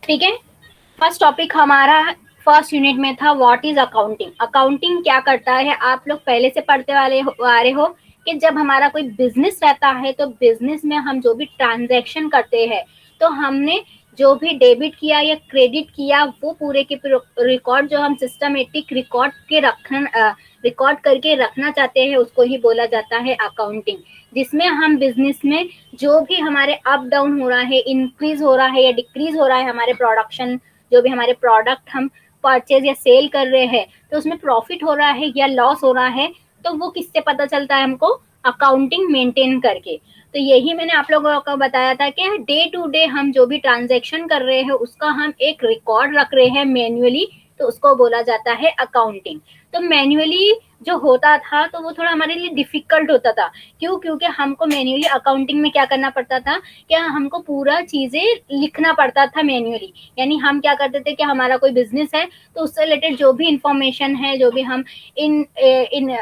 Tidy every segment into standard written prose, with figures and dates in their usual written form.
ठीक है। First topic हमारा फर्स्ट यूनिट में था व्हाट इज अकाउंटिंग। अकाउंटिंग क्या करता है, आप लोग पहले से पढ़ते आ रहे हो कि जब हमारा कोई बिजनेस रहता है तो बिजनेस में हम जो भी ट्रांजैक्शन करते हैं तो हमने जो भी डेबिट किया या क्रेडिट किया वो पूरे के रिकॉर्ड जो हम सिस्टमेटिक रिकॉर्ड करके रखना चाहते हैं उसको ही बोला जाता है अकाउंटिंग। जिसमें हम बिजनेस में जो भी हमारे अप डाउन हो रहा है, इंक्रीज हो रहा है या डिक्रीज हो रहा है, हमारे प्रोडक्शन जो भी हमारे प्रोडक्ट हम परचेज या सेल कर रहे हैं तो उसमें प्रॉफिट हो रहा है या लॉस हो रहा है, तो वो किससे पता चलता है हमको, अकाउंटिंग मेंटेन करके। तो यही मैंने आप लोगों को बताया था कि डे टू डे हम जो भी ट्रांजैक्शन कर रहे हैं उसका हम एक रिकॉर्ड रख रहे हैं मैन्युअली, तो उसको बोला जाता है अकाउंटिंग। तो मैन्युअली जो होता था तो वो थोड़ा हमारे लिए डिफिकल्ट होता था। क्यों? क्योंकि हमको मैन्युअली अकाउंटिंग में क्या करना पड़ता था, क्या हमको पूरा चीजें लिखना पड़ता था मैन्युअली। यानी हम क्या करते थे कि हमारा कोई बिजनेस है तो उससे रिलेटेड जो भी इंफॉर्मेशन है, जो भी हम इन इन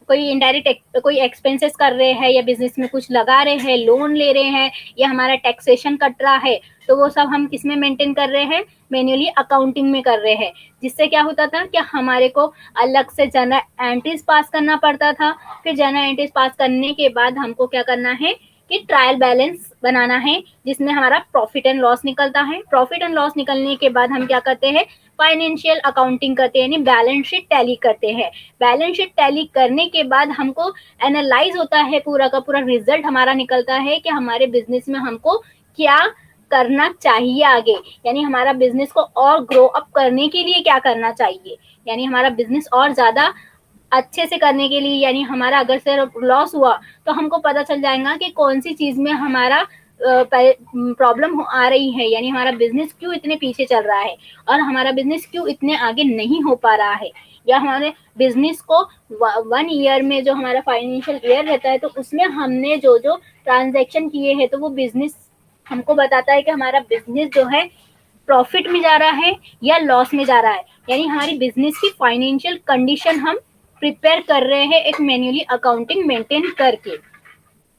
कोई इनडायरेक्ट कोई एक्सपेंसेस कर रहे हैं या बिजनेस में कुछ लगा रहे हैं, लोन ले रहे हैं या हमारा टैक्सेशन कट रहा है, तो वो सब हम किस में मेंटेन कर रहे हैं, मैन्युअली अकाउंटिंग में कर रहे हैं। जिससे क्या होता था कि हमारे को अलग से जर्नल एंट्रीज पास करना पड़ता था। फिर जर्नल एंट्रीज पास करने के बाद हमको क्या करना है कि ट्रायल बैलेंस बनाना है जिसमें हमारा प्रॉफिट एंड लॉस निकलता है। प्रॉफिट एंड लॉस निकलने के बाद हम क्या करते हैं, फाइनेंशियल अकाउंटिंग करते हैं, यानी बैलेंस शीट टैली करते हैं। बैलेंस शीट टैली करने के बाद हमको एनालाइज होता है, पूरा का पूरा रिजल्ट हमारा निकलता है कि हमारे बिजनेस में हमको क्या करना चाहिए आगे, यानी हमारा बिजनेस को और ग्रो अप करने के लिए क्या करना चाहिए, यानी हमारा बिजनेस और ज्यादा अच्छे से करने के लिए। यानी हमारा अगर से लॉस हुआ तो हमको पता चल जाएगा कि कौन सी चीज में हमारा प्रॉब्लम आ रही है, यानी हमारा बिजनेस क्यों इतने पीछे चल रहा है और हमारा बिजनेस क्यों इतने आगे नहीं हो पा रहा है। या हमारे बिजनेस को 1 ईयर में जो हमारा फाइनेंशियल ईयर रहता है तो उसमें हमने जो जो ट्रांजेक्शन किए हैं तो वो बिजनेस हमको बताता है कि हमारा बिजनेस जो है प्रॉफिट में जा रहा है या लॉस में जा रहा है, यानी हमारी बिजनेस की फाइनेंशियल कंडीशन हम प्रिपेयर कर रहे हैं एक मैन्युअली अकाउंटिंग मेंटेन करके।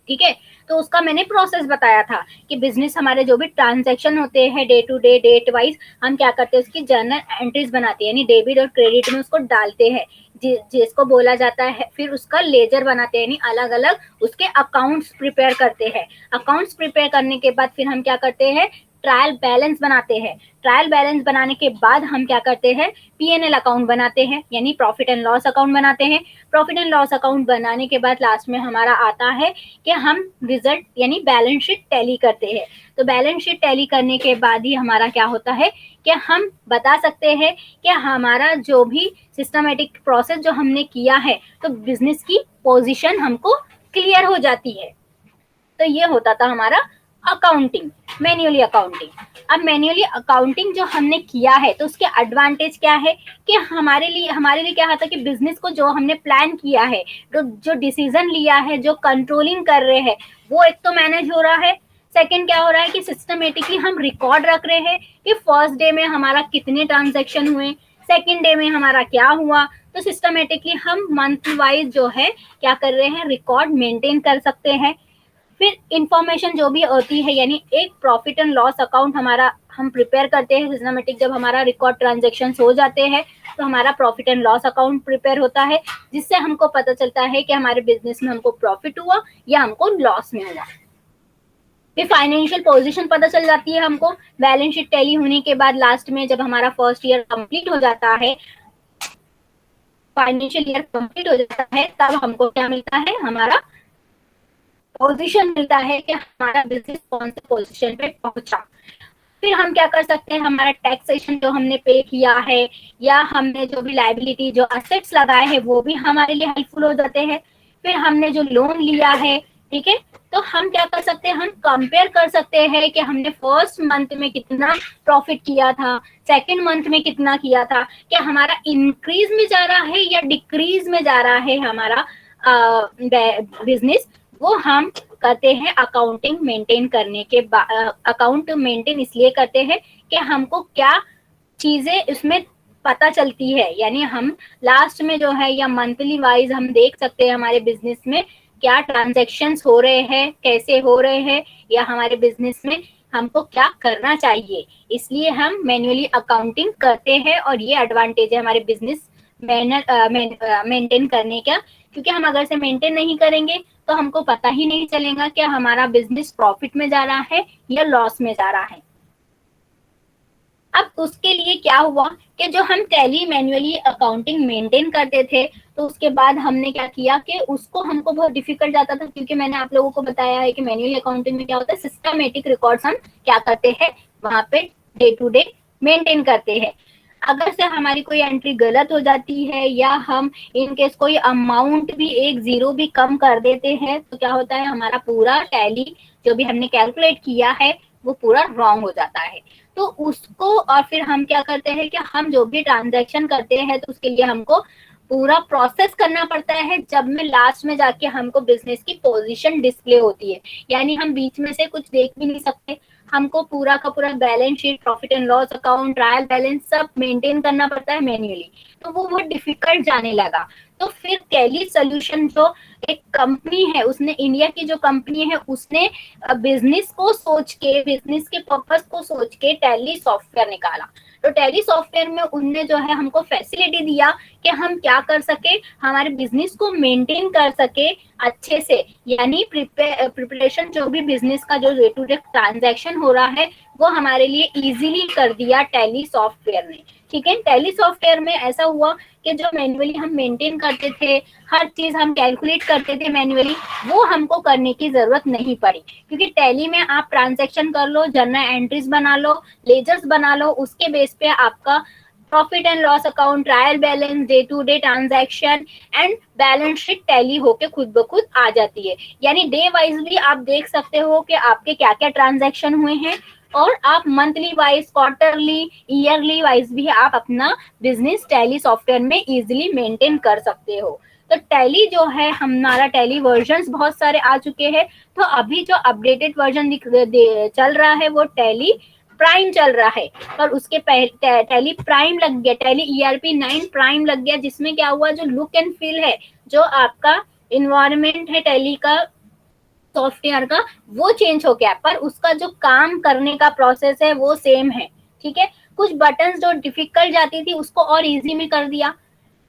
ठीक है, तो उसका मैंने प्रोसेस बताया था कि बिजनेस हमारे जो भी ट्रांजैक्शन होते हैं day to day date wise हम क्या करते हैं, उसकी जर्नल एंट्रीज बनाते हैं, यानी डेबिट और क्रेडिट में उसको डालते हैं जिसको बोला जाता है। फिर उसका लेजर बनाते हैं, यानी अलग अलग उसके अकाउंट्स प्रिपेयर करते हैं। अकाउंट्स प्रिपेयर करने के बाद फिर हम क्या करते हैं, ट्रायल बैलेंस बनाते हैं। ट्रायल बैलेंस बनाने के बाद हम क्या करते हैं, पीएनएल अकाउंट बनाते हैं, यानी प्रॉफिट एंड लॉस अकाउंट बनाते हैं। प्रॉफिट एंड लॉस अकाउंट बनाने के बाद लास्ट में हमारा आता है कि हम रिजल्ट यानी बैलेंस शीट टैली करते हैं। तो बैलेंस शीट टैली करने के बाद ही हमारा क्या होता है कि हम बता सकते हैं कि हमारा जो भी सिस्टमेटिक प्रोसेस जो हमने किया है तो बिजनेस की पोजीशन हमको क्लियर हो जाती है। तो ये होता था हमारा अकाउंटिंग, मैन्युअली अकाउंटिंग। अब मैन्युअली अकाउंटिंग जो हमने किया है तो उसके एडवांटेज क्या है कि हमारे लिए क्या होता है कि बिजनेस को जो हमने प्लान किया है, जो डिसीजन लिया है, जो कंट्रोलिंग कर रहे हैं वो एक तो मैनेज हो रहा है। सेकंड क्या हो रहा है कि सिस्टमेटिकली हम रिकॉर्ड रख रहे हैं कि फर्स्ट डे में हमारा कितने ट्रांजेक्शन हुए, सेकंड डे में हमारा क्या हुआ। तो सिस्टमेटिकली हम मंथ वाइज जो है क्या कर रहे हैं, रिकॉर्ड मेंटेन कर सकते हैं। फिर इंफॉर्मेशन जो भी होती है, यानी एक प्रॉफिट एंड लॉस अकाउंट हमारा हम प्रिपेयर करते हैं सिस्टमेटिक। जब हमारा रिकॉर्ड ट्रांजेक्शन हो जाते हैं तो हमारा profit and loss account prepare होता है जिससे हमको पता चलता है कि हमारे बिजनेस में हमको प्रॉफिट हुआ या हमको लॉस में हुआ। फिर फाइनेंशियल पोजीशन पता चल जाती है हमको। बैलेंस शीट टैली होने के बाद लास्ट में जब हमारा फर्स्ट ईयर कंप्लीट हो जाता है, फाइनेंशियल ईयर कंप्लीट हो जाता है, तब हमको क्या मिलता है, हमारा पोजीशन मिलता है कि हमारा बिजनेस कौन से पोजीशन पे पहुंचा। फिर हम क्या कर सकते हैं, हमारा टैक्सेशन जो हमने पे किया है या हमने जो भी लायबिलिटी जो असेट्स लगाए हैं वो भी हमारे लिए हेल्पफुल हो जाते हैं। फिर हमने जो लोन लिया है, ठीक है, तो हम क्या कर सकते हैं, हम कंपेयर कर सकते हैं कि हमने फर्स्ट मंथ में कितना प्रॉफिट किया था, सेकंड मंथ में कितना किया था, क्या हमारा इंक्रीज में जा रहा है या डिक्रीज में जा रहा है हमारा बिजनेस। वो हम करते हैं अकाउंटिंग मेंटेन करने के बाद। अकाउंट मेंटेन इसलिए करते हैं कि हमको क्या चीजें इसमें पता चलती है, यानी हम लास्ट में जो है या मंथली वाइज हम देख सकते हैं हमारे बिजनेस में क्या ट्रांजैक्शंस हो रहे हैं, कैसे हो रहे हैं, या हमारे बिजनेस में हमको क्या करना चाहिए, इसलिए हम मैन्युअली अकाउंटिंग करते हैं। और ये एडवांटेज है हमारे बिजनेस मेंटेन करने का, क्योंकि हम अगर से मेंटेन नहीं करेंगे तो हमको पता ही नहीं चलेगा कि हमारा बिजनेस प्रॉफिट में जा रहा है या लॉस में जा रहा है। अब उसके लिए क्या हुआ कि जो हम टैली मैन्युअली अकाउंटिंग मेंटेन करते थे, तो उसके बाद हमने क्या किया कि उसको हमको बहुत डिफिकल्ट जाता था, क्योंकि मैंने आप लोगों को बताया है कि मैन्युअली अकाउंटिंग में क्या होता है, सिस्टमेटिक रिकॉर्ड्स हम क्या करते हैं वहां पे डे टू डे मेंटेन करते हैं। अगर से हमारी कोई एंट्री गलत हो जाती है या हम इनकेस कोई अमाउंट भी एक जीरो भी कम कर देते हैं, तो क्या होता है, हमारा पूरा टैली जो भी हमने कैलकुलेट किया है वो पूरा रॉन्ग हो जाता है। तो उसको और फिर हम क्या करते हैं कि हम जो भी ट्रांजैक्शन करते हैं तो उसके लिए हमको पूरा प्रोसेस करना पड़ता है। जब में लास्ट में जाके हमको बिजनेस की पोजीशन डिस्प्ले होती है, यानी हम बीच में से कुछ देख भी नहीं सकते, हमको पूरा का पूरा balance sheet, profit and loss account, trial balance सब मेंटेन करना पड़ता है मैन्युअली। तो वो बहुत डिफिकल्ट जाने लगा। तो फिर टैली सॉल्यूशन जो एक कंपनी है, उसने इंडिया की जो कंपनी है उसने बिजनेस को सोच के, बिजनेस के पर्पस को सोच के टैली सॉफ्टवेयर निकाला। तो टैली सॉफ्टवेयर में उनने जो है हमको फैसिलिटी दिया कि हम क्या कर सके, हमारे बिजनेस को मेंटेन कर सके अच्छे से, यानी प्रिपरेशन जो भी बिजनेस का जो डे टू डे ट्रांजैक्शन हो रहा है वो हमारे लिए इजीली कर दिया टैली सॉफ्टवेयर ने। ठीक है, टैली सॉफ्टवेयर में ऐसा हुआ कि जो मैन्युअली हम मेंटेन करते थे, हर चीज हम कैलकुलेट करते थे मैन्युअली, वो हमको करने की जरूरत नहीं पड़ी, क्योंकि टैली में आप ट्रांजैक्शन कर लो, जर्नल एंट्रीज बना लो, लेजर्स बना लो, उसके बेस पे आपका profit and loss account, trial balance, day to day transaction and balance sheet tally होके खुद ब खुद आ जाती है। यानी डे वाइज भी आप देख सकते हो कि आपके क्या क्या ट्रांजैक्शन हुए हैं, और आप monthly wise, quarterly, yearly wise भी आप अपना बिजनेस टैली सॉफ्टवेयर में इजीली मेंटेन कर सकते हो। तो टैली जो है, हमारा टैली वर्जन्स बहुत सारे आ चुके हैं। तो अभी जो अपडेटेड वर्जन चल रहा है वो टैली प्राइम चल रहा है, पर उसके पहले टैली प्राइम लग गया, टैली ईआरपी 9 प्राइम लग गया, जिसमें क्या हुआ, जो लुक एंड फील है, जो आपका इन्वायरमेंट है टैली का सॉफ्टवेयर का, वो चेंज हो गया, पर उसका जो काम करने का प्रोसेस है वो सेम है। ठीक है, कुछ बटन्स जो डिफिकल्ट जाती थी उसको और इजी में कर दिया।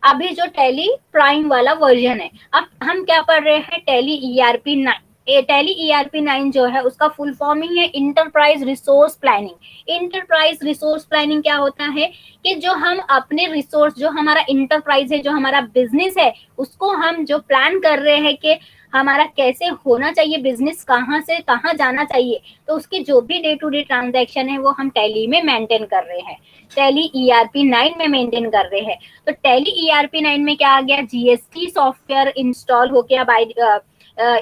अभी जो टैली प्राइम वाला वर्जन है, अब हम क्या पढ़ रहे हैं, टैली ईआरपी 9। टैली ईआरपी 9 जो है उसका फुल फॉर्म ही है enterprise resource planning. Enterprise resource planning क्या होता है कि जो हम अपने रिसोर्स, जो हमारा इंटरप्राइज है, जो हमारा बिजनेस है, उसको हम जो प्लान कर रहे हैं कि हमारा कैसे होना चाहिए बिजनेस, कहाँ से कहाँ जाना चाहिए, तो उसकी जो भी डे टू डे ट्रांजैक्शन है वो हम टैली में मेंटेन कर रहे हैं, टैली ईआरपी 9 में मेंटेन कर रहे हैं। तो टैली ईआरपी 9 में क्या आ गया, जीएसटी सॉफ्टवेयर इंस्टॉल हो गया, बाय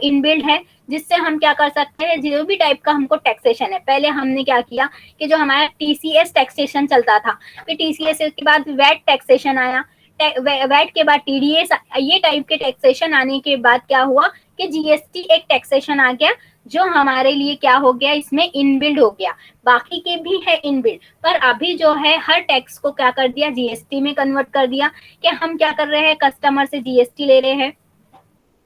इनबिल्ड है, जिससे हम क्या कर सकते हैं, जो भी टाइप का हमको टैक्सेशन है, पहले हमने क्या किया कि जो हमारा टीसीएस टैक्सेशन चलता था, फिर टीसीएस के बाद वैट टैक्सेशन आया, वैट के बाद टीडीएस, ये टाइप के टैक्सेशन आने के बाद क्या हुआ कि जीएसटी एक टैक्सेशन आ गया, जो हमारे लिए क्या हो गया, इसमें इनबिल्ड हो गया। बाकी के भी है इनबिल्ड, पर अभी जो है हर टैक्स को क्या कर दिया, जीएसटी में कन्वर्ट कर दिया, कि हम क्या कर रहे हैं, कस्टमर से जीएसटी ले रहे हैं।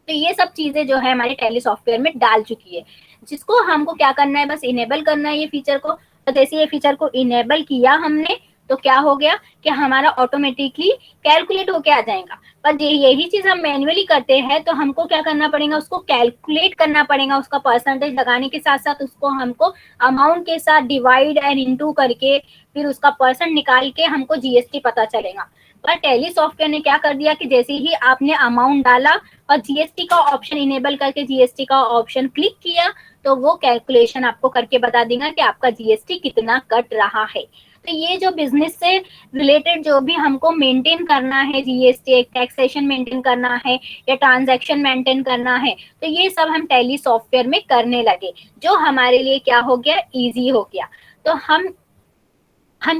तो ये सब चीजें जो है हमारे टैली सॉफ्टवेयर में डाल चुकी है, जिसको हमको क्या करना है, बस इनेबल करना है ये फीचर को। तो जैसे ये फीचर को इनेबल किया हमने, तो क्या हो गया कि हमारा ऑटोमेटिकली कैलकुलेट होके आ जाएगा। पर यही चीज हम मैन्युअली करते हैं तो हमको क्या करना पड़ेगा, उसको कैलकुलेट करना पड़ेगा, उसका परसेंटेज लगाने के साथ साथ उसको हमको अमाउंट के साथ डिवाइड एंड इनटू करके फिर उसका परसेंट निकाल के हमको जीएसटी पता चलेगा। पर टैली सॉफ्टवेयर ने क्या कर दिया कि जैसे ही आपने अमाउंट डाला और जीएसटी का ऑप्शन इनेबल करके जीएसटी का ऑप्शन क्लिक किया, तो वो कैलकुलेशन आपको करके बता देगा कि आपका जीएसटी कितना कट रहा है। तो ये जो बिजनेस से रिलेटेड जो भी हमको मेंटेन करना है, जीएसटी टैक्सेशन मेंटेन करना है या ट्रांजैक्शन मेंटेन करना है, तो ये सब हम टैली सॉफ्टवेयर में करने लगे, जो हमारे लिए क्या हो गया, इजी हो गया। तो हम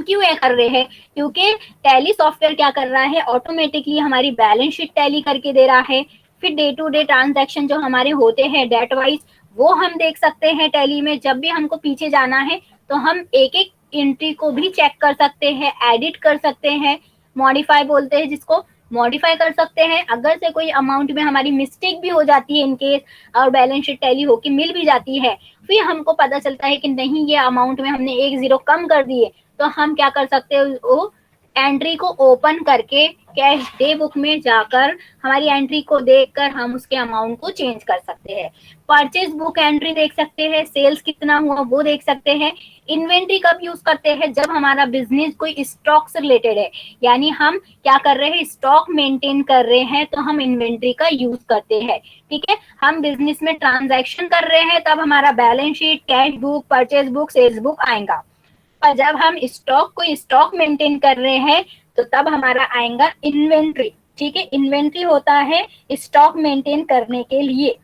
क्यों ये कर रहे हैं, क्योंकि टैली सॉफ्टवेयर क्या कर रहा है, ऑटोमेटिकली हमारी बैलेंस शीट टैली करके दे रहा है। फिर डे टू डे ट्रांजैक्शन जो हमारे होते हैं डेट वाइज, वो हम देख सकते हैं टैली में। जब भी हमको पीछे जाना है तो हम एक एक एंट्री को भी चेक कर सकते हैं, एडिट कर सकते हैं, मॉडिफाई बोलते हैं जिसको, मॉडिफाई कर सकते हैं। अगर से कोई अमाउंट में हमारी मिस्टेक भी हो जाती है इनकेस, और बैलेंस शीट टैली होके मिल भी जाती है, फिर हमको पता चलता है कि नहीं ये अमाउंट में हमने 1 जीरो कम कर दिए, तो हम क्या कर सकते हैं, वो एंट्री को ओपन करके कैश डे बुक में जाकर हमारी एंट्री को देखकर हम उसके अमाउंट को चेंज कर सकते हैं। परचेज बुक एंट्री देख सकते हैं, सेल्स कितना हुआ वो देख सकते हैं। इन्वेंट्री कब यूज करते हैं, जब हमारा बिजनेस कोई स्टॉक से रिलेटेड है, यानी हम क्या कर रहे हैं, स्टॉक मेंटेन कर रहे हैं, तो हम इन्वेंट्री का यूज करते हैं। ठीक है, हम बिजनेस में ट्रांजैक्शन कर रहे हैं तब हमारा balance sheet, cash book, purchase book, sales book आएगा। और जब हम स्टॉक मेंटेन कर रहे हैं तो तब हमारा आएगा इन्वेंट्री। ठीक है, इन्वेंट्री होता है स्टॉक मेंटेन करने के लिए।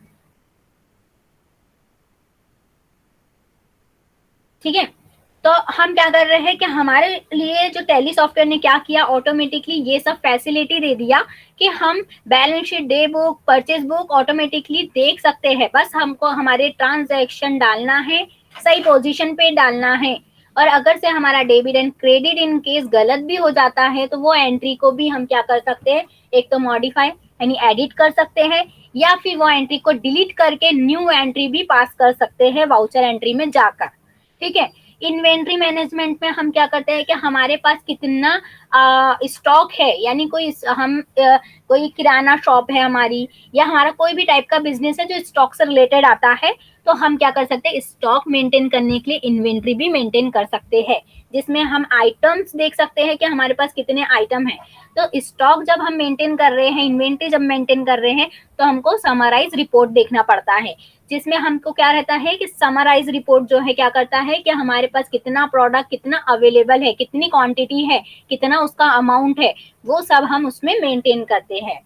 ठीक है, तो हम क्या कर रहे हैं कि हमारे लिए जो टैली सॉफ्टवेयर ने क्या किया, ऑटोमेटिकली ये सब फैसिलिटी दे दिया कि हम balance sheet, day book, purchase book automatically देख सकते हैं। बस हमको हमारे ट्रांजैक्शन डालना है, सही पोजीशन पे डालना है। और अगर से हमारा debit and credit in case गलत भी हो जाता है तो वो एंट्री को भी हम क्या कर सकते हैं, एक तो मॉडिफाई यानी एडिट कर सकते हैं, या फिर वो एंट्री को डिलीट करके न्यू एंट्री भी पास कर सकते हैं वाउचर एंट्री में जाकर। ठीक है, इन्वेंट्री मैनेजमेंट में हम क्या करते हैं कि हमारे पास कितना स्टॉक है, यानी कोई किराना शॉप है हमारी, या हमारा कोई भी टाइप का बिजनेस है जो स्टॉक से रिलेटेड आता है, तो हम क्या कर सकते हैं, स्टॉक मेंटेन करने के लिए इन्वेंट्री भी मेंटेन कर सकते हैं, जिसमें हम आइटम्स देख सकते हैं कि हमारे पास कितने आइटम है। तो स्टॉक जब हम मेंटेन कर रहे हैं, इन्वेंट्री जब मेंटेन कर रहे हैं, तो हमको समराइज रिपोर्ट देखना पड़ता है, जिसमें हमको क्या रहता है कि समराइज रिपोर्ट जो है क्या करता है कि हमारे पास कितना प्रोडक्ट, कितना अवेलेबल है, कितनी क्वांटिटी है, कितना उसका अमाउंट है, वो सब हम उसमें मेंटेन करते हैं।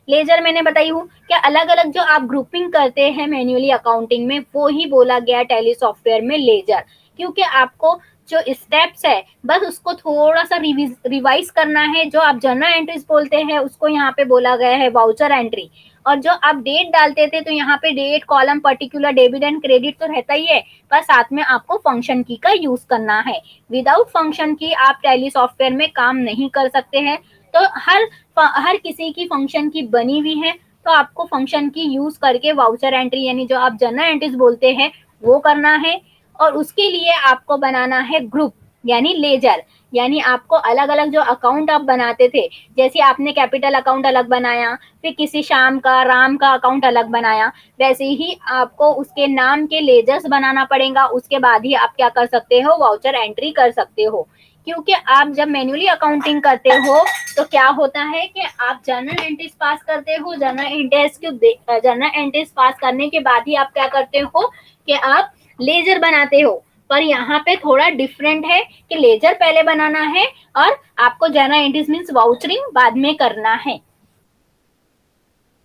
लेजर मैंने बताई हूँ कि अलग अलग जो आप ग्रुपिंग करते हैं मैन्युअली अकाउंटिंग में, वो ही बोला गया टैली सॉफ्टवेयर में लेजर, क्योंकि आपको जो स्टेप्स है बस उसको थोड़ा सा रिवाइज करना है। जो आप जर्नल एंट्रीज बोलते हैं उसको यहाँ पे बोला गया है वाउचर एंट्री, और जो आप डेट डालते थे तो यहाँ पे date column, particular, debit and credit तो रहता ही है, पर साथ में आपको फंक्शन की का यूज करना है। विदाउट फंक्शन की आप टैली सॉफ्टवेयर में काम नहीं कर सकते हैं। तो हर किसी की फंक्शन की बनी हुई है, तो आपको फंक्शन की यूज करके वाउचर एंट्री यानी जो आप जर्नल एंट्रीज बोलते हैं वो करना है। और उसके लिए आपको बनाना है ग्रुप यानी लेजर, यानी आपको अलग अलग जो अकाउंट आप बनाते थे, जैसे आपने कैपिटल अकाउंट अलग बनाया, फिर किसी श्याम का, राम का अकाउंट अलग बनाया, वैसे ही आपको उसके नाम के लेजर्स बनाना पड़ेगा। उसके बाद ही आप क्या कर सकते हो, वाउचर एंट्री कर सकते हो। क्योंकि आप जब मैन्युअली अकाउंटिंग करते हो तो क्या होता है कि आप जर्नल एंट्रीज पास करते हो, जर्नल एंट्रीज पास करने के बाद ही आप क्या करते हो कि आप लेजर बनाते हो। पर यहाँ पे थोड़ा डिफरेंट है कि लेजर पहले बनाना है और आपको जर्नल एंट्रीज मीन्स वाउचरिंग बाद में करना है।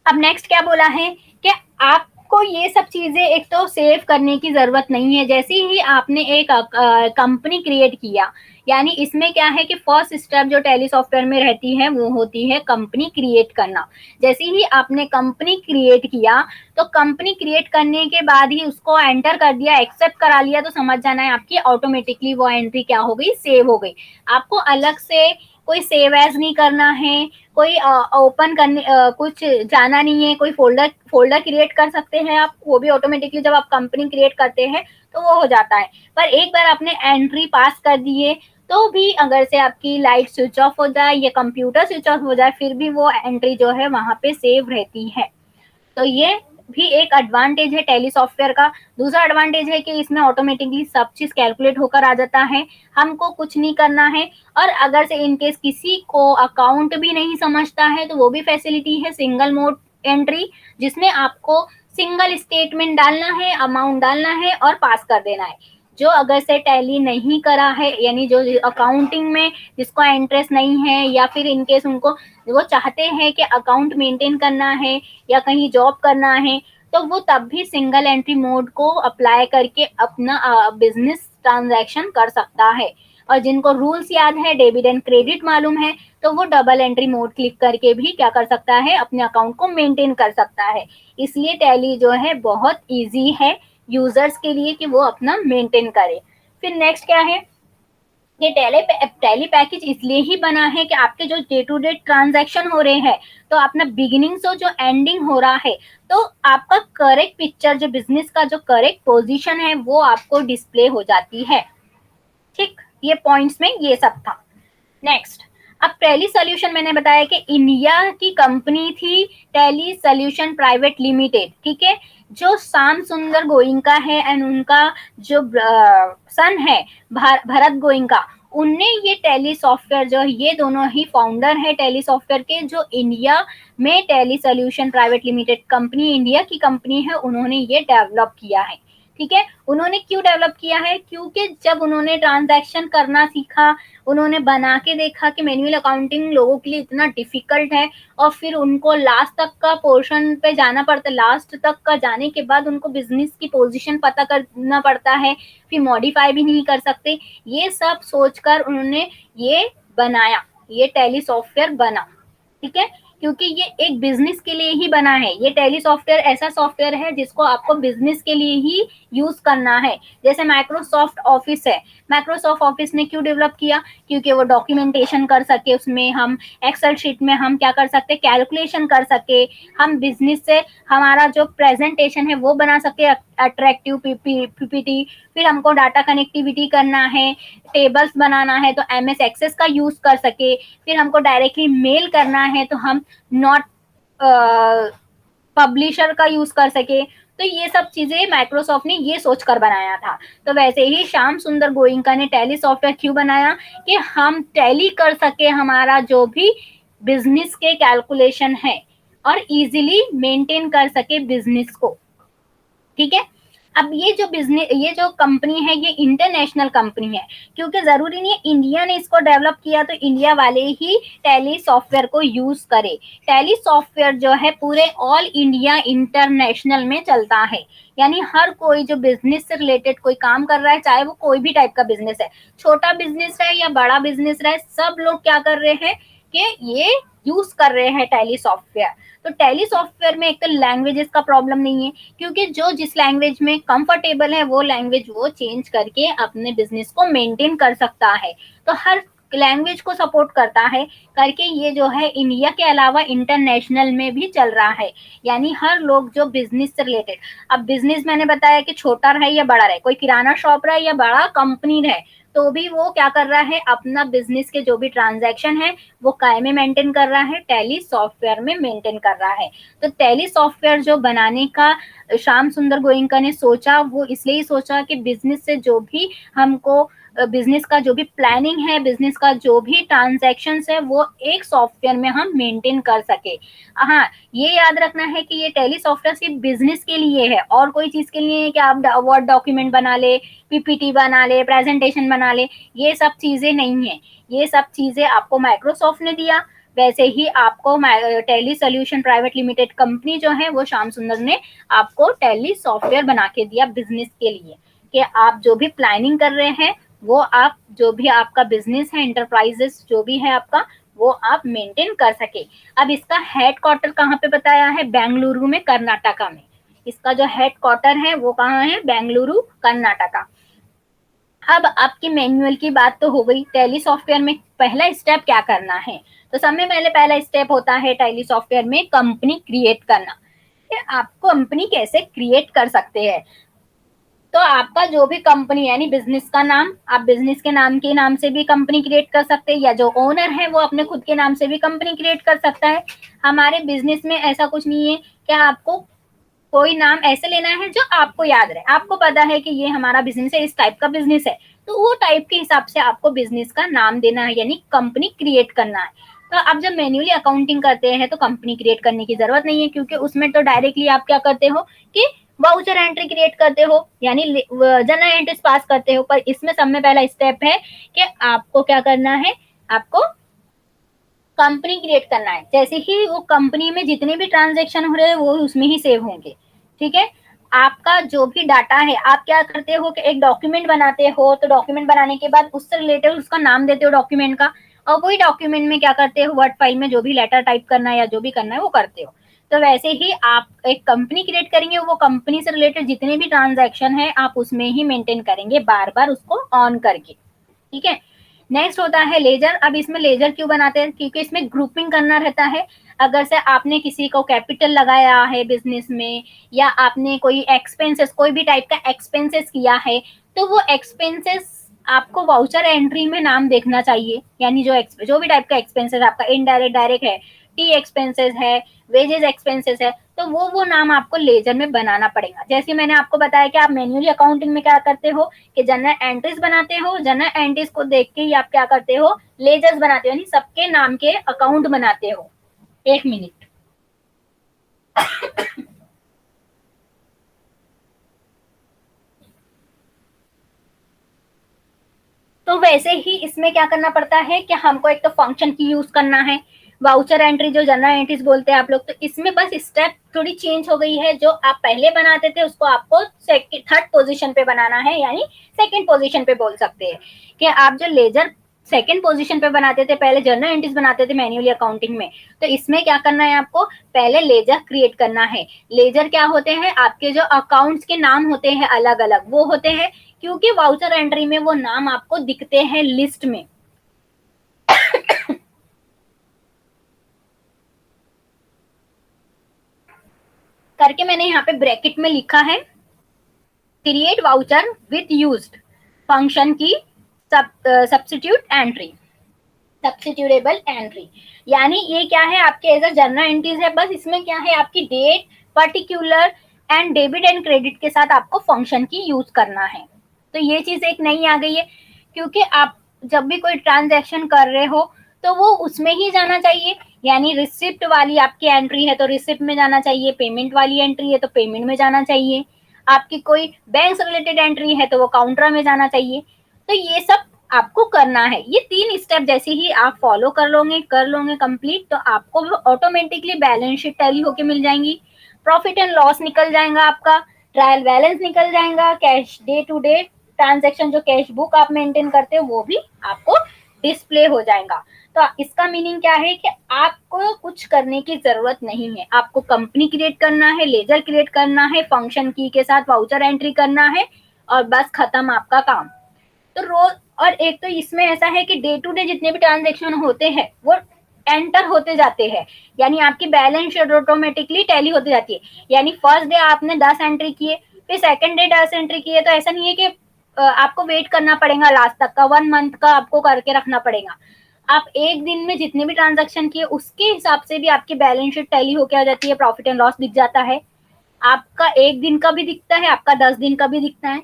अब नेक्स्ट क्या बोला है कि आपको ये सब चीजें एक तो सेव करने की जरूरत नहीं है। जैसे ही आपने एक कंपनी क्रिएट किया, यानी इसमें क्या है कि फर्स्ट स्टेप जो टैली सॉफ्टवेयर में रहती है वो होती है कंपनी क्रिएट करना। जैसे ही आपने कंपनी क्रिएट किया तो कंपनी क्रिएट करने के बाद ही उसको एंटर कर दिया, एक्सेप्ट करा लिया, तो समझ जाना है आपकी ऑटोमेटिकली वो एंट्री क्या हो गई, सेव हो गई। आपको अलग से कोई सेव एज नहीं करना है, कोई ओपन करने कुछ जाना नहीं है, कोई फोल्डर क्रिएट कर सकते हैं आप, वो भी ऑटोमेटिकली जब आप कंपनी क्रिएट करते हैं तो वो हो जाता है। पर एक बार आपने एंट्री पास कर दिए तो भी अगर से आपकी लाइट स्विच ऑफ हो जाए या कंप्यूटर स्विच ऑफ हो जाए, फिर भी वो एंट्री जो है वहां पे सेव रहती है। तो ये भी एक एडवांटेज है टैली सॉफ्टवेयर का। दूसरा एडवांटेज है कि इसमें ऑटोमेटिकली सब चीज कैलकुलेट होकर आ जाता है, हमको कुछ नहीं करना है। और अगर से इनकेस किसी को अकाउंट भी नहीं समझता है तो वो भी फैसिलिटी है सिंगल मोड एंट्री, जिसमें आपको सिंगल स्टेटमेंट डालना है, अमाउंट डालना है और पास कर देना है। जो अगर से टैली नहीं करा है, यानी जो अकाउंटिंग में जिसको इंटरेस्ट नहीं है, या फिर इनकेस उनको वो चाहते हैं कि अकाउंट मेंटेन करना है या कहीं जॉब करना है, तो वो तब भी सिंगल एंट्री मोड को अप्लाई करके अपना बिजनेस ट्रांजैक्शन कर सकता है। और जिनको रूल्स याद है, डेबिट एंड क्रेडिट मालूम है, तो वो डबल एंट्री मोड क्लिक करके भी क्या कर सकता है, अपने अकाउंट को मेंटेन कर सकता है। इसलिए टैली जो है बहुत ईजी है यूजर्स के लिए कि वो अपना मेंटेन करे। फिर नेक्स्ट क्या है ये टैली पैकेज इसलिए ही बना है कि आपके जो डे टू डे ट्रांजैक्शन हो रहे हैं, तो अपना बिगिनिंग से जो एंडिंग हो रहा है, तो आपका करेक्ट पिक्चर, जो बिजनेस का जो करेक्ट पोजीशन है, वो आपको डिस्प्ले हो जाती है। ठीक, ये पॉइंट्स में ये सब था। नेक्स्ट, अब टैली सॉल्यूशन मैंने बताया कि इंडिया की कंपनी थी टैली सॉल्यूशन प्राइवेट लिमिटेड, ठीक है, जो श्याम सुंदर गोइंका है एंड उनका जो सन है भरत गोइंका, उनने ये टैली सॉफ्टवेयर जो ये दोनों ही फाउंडर है टैली सॉफ्टवेयर के, जो इंडिया में tally solution private limited company India की कंपनी है, उन्होंने ये डेवलप किया है। ठीक है, उन्होंने क्यों डेवलप किया है? क्योंकि जब उन्होंने ट्रांजैक्शन करना सीखा, उन्होंने बना के देखा कि मैन्युअल अकाउंटिंग लोगों के लिए इतना डिफिकल्ट है, और फिर उनको लास्ट तक का पोर्शन पे जाना पड़ता है, लास्ट तक का जाने के बाद उनको बिजनेस की पोजीशन पता करना पड़ता है, फिर मॉडिफाई भी नहीं कर सकते। ये सब सोचकर उन्होंने ये बनाया, ये टैली सॉफ्टवेयर बना। ठीक है, क्योंकि ये एक बिजनेस के लिए ही बना है। ये टैली सॉफ्टवेयर ऐसा सॉफ्टवेयर है जिसको आपको बिजनेस के लिए ही यूज करना है। जैसे माइक्रोसॉफ्ट ऑफिस है, माइक्रोसॉफ्ट ऑफिस ने क्यों डेवलप किया? क्योंकि वो डॉक्यूमेंटेशन कर सके, उसमें हम एक्सेल शीट में हम क्या कर सकते, कैलकुलेशन कर सके, हम बिजनेस से हमारा जो प्रेजेंटेशन है वो बना सके, अट्रैक्टिव पीपीटी, फिर हमको डाटा कनेक्टिविटी करना है, टेबल्स बनाना है तो एमएस एक्सेस का यूज कर सके, फिर हमको डायरेक्टली मेल करना है तो हम नॉट पब्लिशर का यूज कर सके। तो ये सब चीजें माइक्रोसॉफ्ट ने ये सोचकर बनाया था। तो वैसे ही श्याम सुंदर गोइंका ने टैली सॉफ्टवेयर क्यों बनाया? कि हम टैली कर सके हमारा जो भी बिजनेस के कैलकुलेशन है, और इजीली मेंटेन कर सके बिजनेस को। ठीक है, अब ये जो बिजनेस, ये जो कंपनी है, ये इंटरनेशनल कंपनी है, क्योंकि जरूरी नहीं है इंडिया ने इसको डेवलप किया तो इंडिया वाले ही टैली सॉफ्टवेयर को यूज करे। टैली सॉफ्टवेयर जो है पूरे ऑल इंडिया इंटरनेशनल में चलता है, यानी हर कोई जो बिजनेस से रिलेटेड कोई काम कर रहा है, चाहे वो कोई भी टाइप का बिजनेस है, छोटा बिजनेस है या बड़ा बिजनेस है, सब लोग क्या कर रहे हैं कि ये यूज कर रहे हैं टैली सॉफ्टवेयर। तो टैली सॉफ्टवेयर में एक तो लैंग्वेजेस का प्रॉब्लम नहीं है, क्योंकि जो जिस लैंग्वेज में कंफर्टेबल है वो लैंग्वेज वो चेंज करके अपने बिजनेस को मेंटेन कर सकता है। तो हर लैंग्वेज को सपोर्ट करता है करके ये जो है इंडिया के अलावा इंटरनेशनल में भी चल रहा है, यानी हर लोग जो बिजनेस से रिलेटेड, अब बिजनेस मैंने बताया कि छोटा रहे या बड़ा रहे, कोई किराना शॉप रहे या बड़ा कंपनी रहे, तो भी वो क्या कर रहा है, अपना बिजनेस के जो भी ट्रांजैक्शन है वो काय में मेंटेन कर रहा है, टैली सॉफ्टवेयर में मेंटेन कर रहा है। तो टैली सॉफ्टवेयर जो बनाने का श्याम सुंदर गोयंका ने सोचा, वो इसलिए सोचा कि बिजनेस से जो भी हमको बिजनेस का जो भी प्लानिंग है, बिजनेस का जो भी ट्रांजैक्शन है, वो एक सॉफ्टवेयर में हम मेंटेन कर सके। हाँ, ये याद रखना है कि ये टैली सॉफ्टवेयर सिर्फ बिजनेस के लिए है, और कोई चीज के लिए है कि आप वर्ड डॉक्यूमेंट बना ले, पीपीटी बना ले, प्रेजेंटेशन बना ले, ये सब चीजें नहीं है। ये सब चीजें आपको माइक्रोसॉफ्ट ने दिया, वैसे ही आपको tally solution private limited company जो है वो श्याम सुंदर ने आपको टैली सॉफ्टवेयर बना के दिया बिजनेस के लिए, कि आप जो भी प्लानिंग कर रहे हैं वो आप जो भी आपका बिजनेस है, इंटरप्राइजेस जो भी है आपका, वो आप मेंटेन कर सके। अब इसका हेड क्वार्टर कहाँ पे बताया है? बेंगलुरु में, कर्नाटका में। इसका जो हेड क्वार्टर है वो कहाँ है? बेंगलुरु, कर्नाटका। अब आपकी मैनुअल की बात तो हो गई, टैली सॉफ्टवेयर में पहला स्टेप क्या करना है? तो सब में पहले पहला स्टेप होता है टैली सॉफ्टवेयर में कंपनी क्रिएट करना। आप कंपनी कैसे क्रिएट कर सकते हैं? तो आपका जो भी कंपनी यानी बिजनेस का नाम, आप बिजनेस के नाम से भी कंपनी क्रिएट कर सकते हैं, या जो ओनर है वो अपने खुद के नाम से भी कंपनी क्रिएट कर सकता है। हमारे बिजनेस में ऐसा कुछ नहीं है कि आपको कोई नाम ऐसे लेना है जो आपको याद रहे, आपको पता है कि ये हमारा बिजनेस है, इस टाइप का बिजनेस है, तो वो टाइप के हिसाब से आपको बिजनेस का नाम देना है, यानी कंपनी क्रिएट करना है। तो आप जब मैन्युअली अकाउंटिंग करते हैं तो कंपनी क्रिएट करने की जरूरत नहीं है, क्योंकि उसमें तो डायरेक्टली आप क्या करते हो कि वाउचर एंट्री क्रिएट करते हो, यानी जनरल एंट्रीज पास करते हो। पर इसमें सब में पहला स्टेप है कि आपको क्या करना है, आपको कंपनी क्रिएट करना है। जैसे ही वो कंपनी में जितने भी ट्रांजेक्शन हो रहे हैं वो उसमें ही सेव होंगे। ठीक है, आपका जो भी डाटा है, आप क्या करते हो कि एक डॉक्यूमेंट बनाते हो, तो डॉक्यूमेंट बनाने के बाद उससे रिलेटेड उसका नाम देते हो डॉक्यूमेंट का, और वही डॉक्यूमेंट में क्या करते हो, वर्ड फाइल में जो भी लेटर टाइप करना है या जो भी करना है वो करते हो। तो वैसे ही आप एक कंपनी क्रिएट करेंगे, वो कंपनी से रिलेटेड जितने भी ट्रांजेक्शन है आप उसमें ही मेंटेन करेंगे, बार बार उसको ऑन करके। ठीक है, नेक्स्ट होता है लेजर। अब इसमें लेजर क्यों बनाते हैं, क्योंकि इसमें ग्रुपिंग करना रहता है। अगर से आपने किसी को कैपिटल लगाया है बिजनेस में, या आपने कोई एक्सपेंसेस, कोई भी टाइप का एक्सपेंसेस किया है, तो वो एक्सपेंसेस आपको वाउचर एंट्री में नाम देखना चाहिए। यानी जो भी टाइप का एक्सपेंसेस आपका इनडायरेक्ट, डायरेक्ट है, टी एक्सपेंसेस है, वेजेस एक्सपेंसेस है, तो वो नाम आपको लेजर में बनाना पड़ेगा। जैसे मैंने आपको बताया कि आप मैन्युअली अकाउंटिंग में क्या करते हो कि जनरल एंट्रीज बनाते हो, जनरल एंट्रीज को देख के ही आप क्या करते हो, लेजर्स बनाते हो, यानी सबके नाम के अकाउंट बनाते हो। एक मिनट। तो वैसे ही इसमें क्या करना पड़ता है कि हमको एक तो फंक्शन की यूज करना है, वाउचर एंट्री जो जनरल एंट्रीज बोलते हैं आप लोग, तो इसमें बस स्टेप थोड़ी चेंज हो गई है। जो आप पहले बनाते थे उसको आपको थर्ड पोजीशन पे बनाना है, यानी सेकंड पोजीशन पे बोल सकते हैं कि आप जो लेजर सेकंड पोजीशन पे बनाते थे, पहले जर्नल एंट्रीज बनाते थे मैन्युअली अकाउंटिंग में, तो इसमें क्या करना है आपको, पहले लेजर क्रिएट करना है। लेजर क्या होते हैं, आपके जो अकाउंट्स के नाम होते हैं अलग अलग वो होते हैं, क्योंकि वाउचर एंट्री में वो नाम आपको दिखते हैं लिस्ट में। करके मैंने यहाँ पे ब्रैकेट में लिखा है, create voucher with used function की सब्स्टिट्यूट एंट्री, सब्स्टिट्यूटेबल एंट्री। यानी ये क्या है, आपके एज जर्नल एंट्रीज है, बस इसमें क्या है, आपकी date, particular and debit and credit के साथ आपको फंक्शन की यूज करना है। तो ये चीज एक नई आ गई है, क्योंकि आप जब भी कोई ट्रांजैक्शन कर रहे हो तो वो उसमें ही जाना चाहिए। यानी रिसिप्ट वाली आपकी एंट्री है तो रिसिप्ट में जाना चाहिए, पेमेंट वाली एंट्री है तो पेमेंट में जाना चाहिए, आपकी कोई बैंक से रिलेटेड एंट्री है तो वो काउंटर में जाना चाहिए। तो ये सब आपको करना है। ये 3 स्टेप जैसे ही आप फॉलो कर लोगे कंप्लीट, तो आपको ऑटोमेटिकली बैलेंस शीट टैली होके मिल जाएंगी, प्रॉफिट एंड लॉस निकल जाएगा आपका, ट्रायल बैलेंस निकल जाएगा, cash day to day transaction जो कैश बुक आप मेंटेन करते हो वो भी आपको डिस्प्ले हो जाएगा। तो इसका मीनिंग क्या है कि आपको कुछ करने की जरूरत नहीं है, आपको कंपनी क्रिएट करना है, लेजर क्रिएट करना है, फंक्शन की के साथ वाउचर एंट्री करना है, और बस खत्म आपका काम। तो रोज, और एक तो इसमें ऐसा है कि डे टू डे जितने भी ट्रांजेक्शन होते हैं वो एंटर होते जाते हैं, यानी आपकी बैलेंस शीट ऑटोमेटिकली टैली होती जाती है। यानी फर्स्ट डे आपने 10 एंट्री किए, फिर सेकंड डे 10 एंट्री किए, तो ऐसा नहीं है कि आपको वेट करना पड़ेगा लास्ट तक का, 1 मंथ का आपको करके रखना पड़ेगा। आप एक दिन में जितने भी ट्रांजेक्शन किए उसके हिसाब से भी आपकी बैलेंस शीट टैली होके आ जाती है, प्रॉफिट एंड लॉस दिख जाता है। आपका एक दिन का भी दिखता है, आपका 10 दिन का भी दिखता है,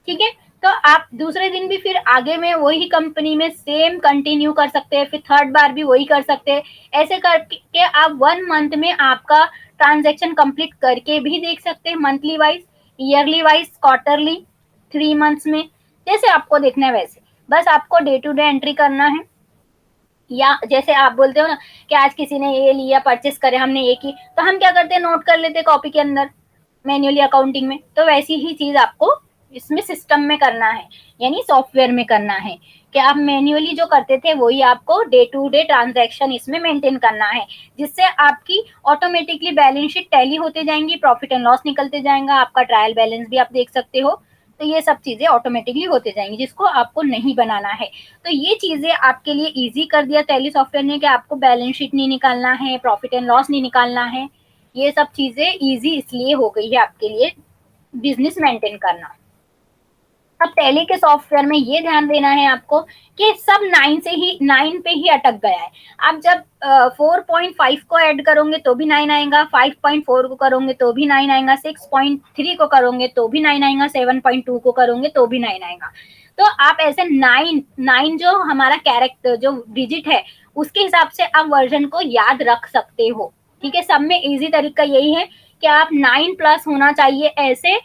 ठीक है। तो आप दूसरे दिन भी फिर आगे में वही कंपनी में सेम कंटिन्यू कर सकते हैं, फिर थर्ड बार भी वही कर सकते हैं। ऐसे करके आप 1 मंथ में आपका ट्रांजेक्शन कंप्लीट करके भी देख सकते हैं, monthly wise, yearly wise, quarterly, 3 months में, जैसे आपको देखना है वैसे। बस आपको डे टू डे एंट्री करना है। या जैसे आप बोलते हो ना कि आज किसी ने ये लिया, परचेस करे हमने ये की, तो हम क्या करते हैं, नोट कर लेते कॉपी के अंदर मैन्युअली अकाउंटिंग में। तो वैसी ही चीज आपको इसमें सिस्टम में करना है, यानी सॉफ्टवेयर में करना है, कि आप मैन्युअली जो करते थे वही आपको डे टू डे ट्रांजैक्शन इसमें मेंटेन करना है, जिससे आपकी ऑटोमेटिकली बैलेंस शीट टैली होते जाएंगी, प्रॉफिट एंड लॉस निकलते जाएगा, आपका ट्रायल बैलेंस भी आप देख सकते हो। तो ये सब चीजें ऑटोमेटिकली होते जाएंगी, जिसको आपको नहीं बनाना है। तो ये चीजें आपके लिए इजी कर दिया टैली सॉफ्टवेयर ने, कि आपको बैलेंस शीट नहीं निकालना है, प्रॉफिट एंड लॉस नहीं निकालना है। ये सब चीजें इजी इसलिए हो गई है आपके लिए बिजनेस मेंटेन करना। अब टैली के सॉफ्टवेयर में ये ध्यान देना है आपको कि सब 9 पे ही अटक गया है। आप जब 4.5 को ऐड करोगे तो भी 9 आएगा, 5.4 को करोगे तो भी 9 आएगा, 6.3 को करोगे तो भी 9 आएगा, 7.2 को करोगे तो भी 9 आएगा। तो आप ऐसे 9 जो हमारा कैरेक्टर जो डिजिट है उसके हिसाब से आप वर्जन को याद रख सकते हो, ठीक है। सब में इजी तरीका यही है कि आप 9+ होना चाहिए ऐसे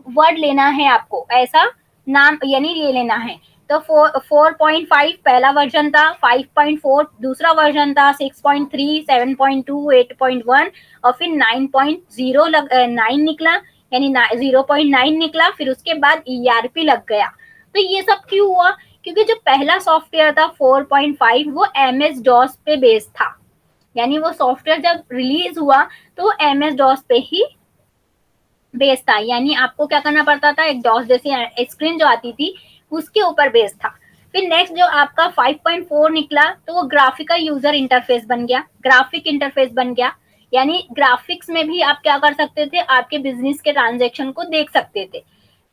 वर्ड लेना है आपको, ऐसा नाम यानी ये लेना है। तो 4.5 पहला वर्जन था, 5.4 दूसरा वर्जन था, 6.3, 7.2, 8.1 और फिर 9 निकला, यानी 0.9 निकला, फिर उसके बाद ERP लग गया। तो ये सब क्यों हुआ, क्योंकि जो पहला सॉफ्टवेयर था 4.5 वो MS DOS पे बेस्ड था, यानी वो सॉफ्टवेयर जब रिलीज हुआ तो MS DOS पे ही बेस था, यानी आपको क्या करना पड़ता था, एक डॉस जैसी स्क्रीन जो आती थी उसके ऊपर बेस था। फिर नेक्स्ट जो आपका 5.4 निकला तो वो ग्राफिकल यूजर इंटरफेस बन गया, ग्राफिक इंटरफेस बन गया, यानी ग्राफिक्स में भी आप क्या कर सकते थे, आपके बिजनेस के ट्रांजेक्शन को देख सकते थे।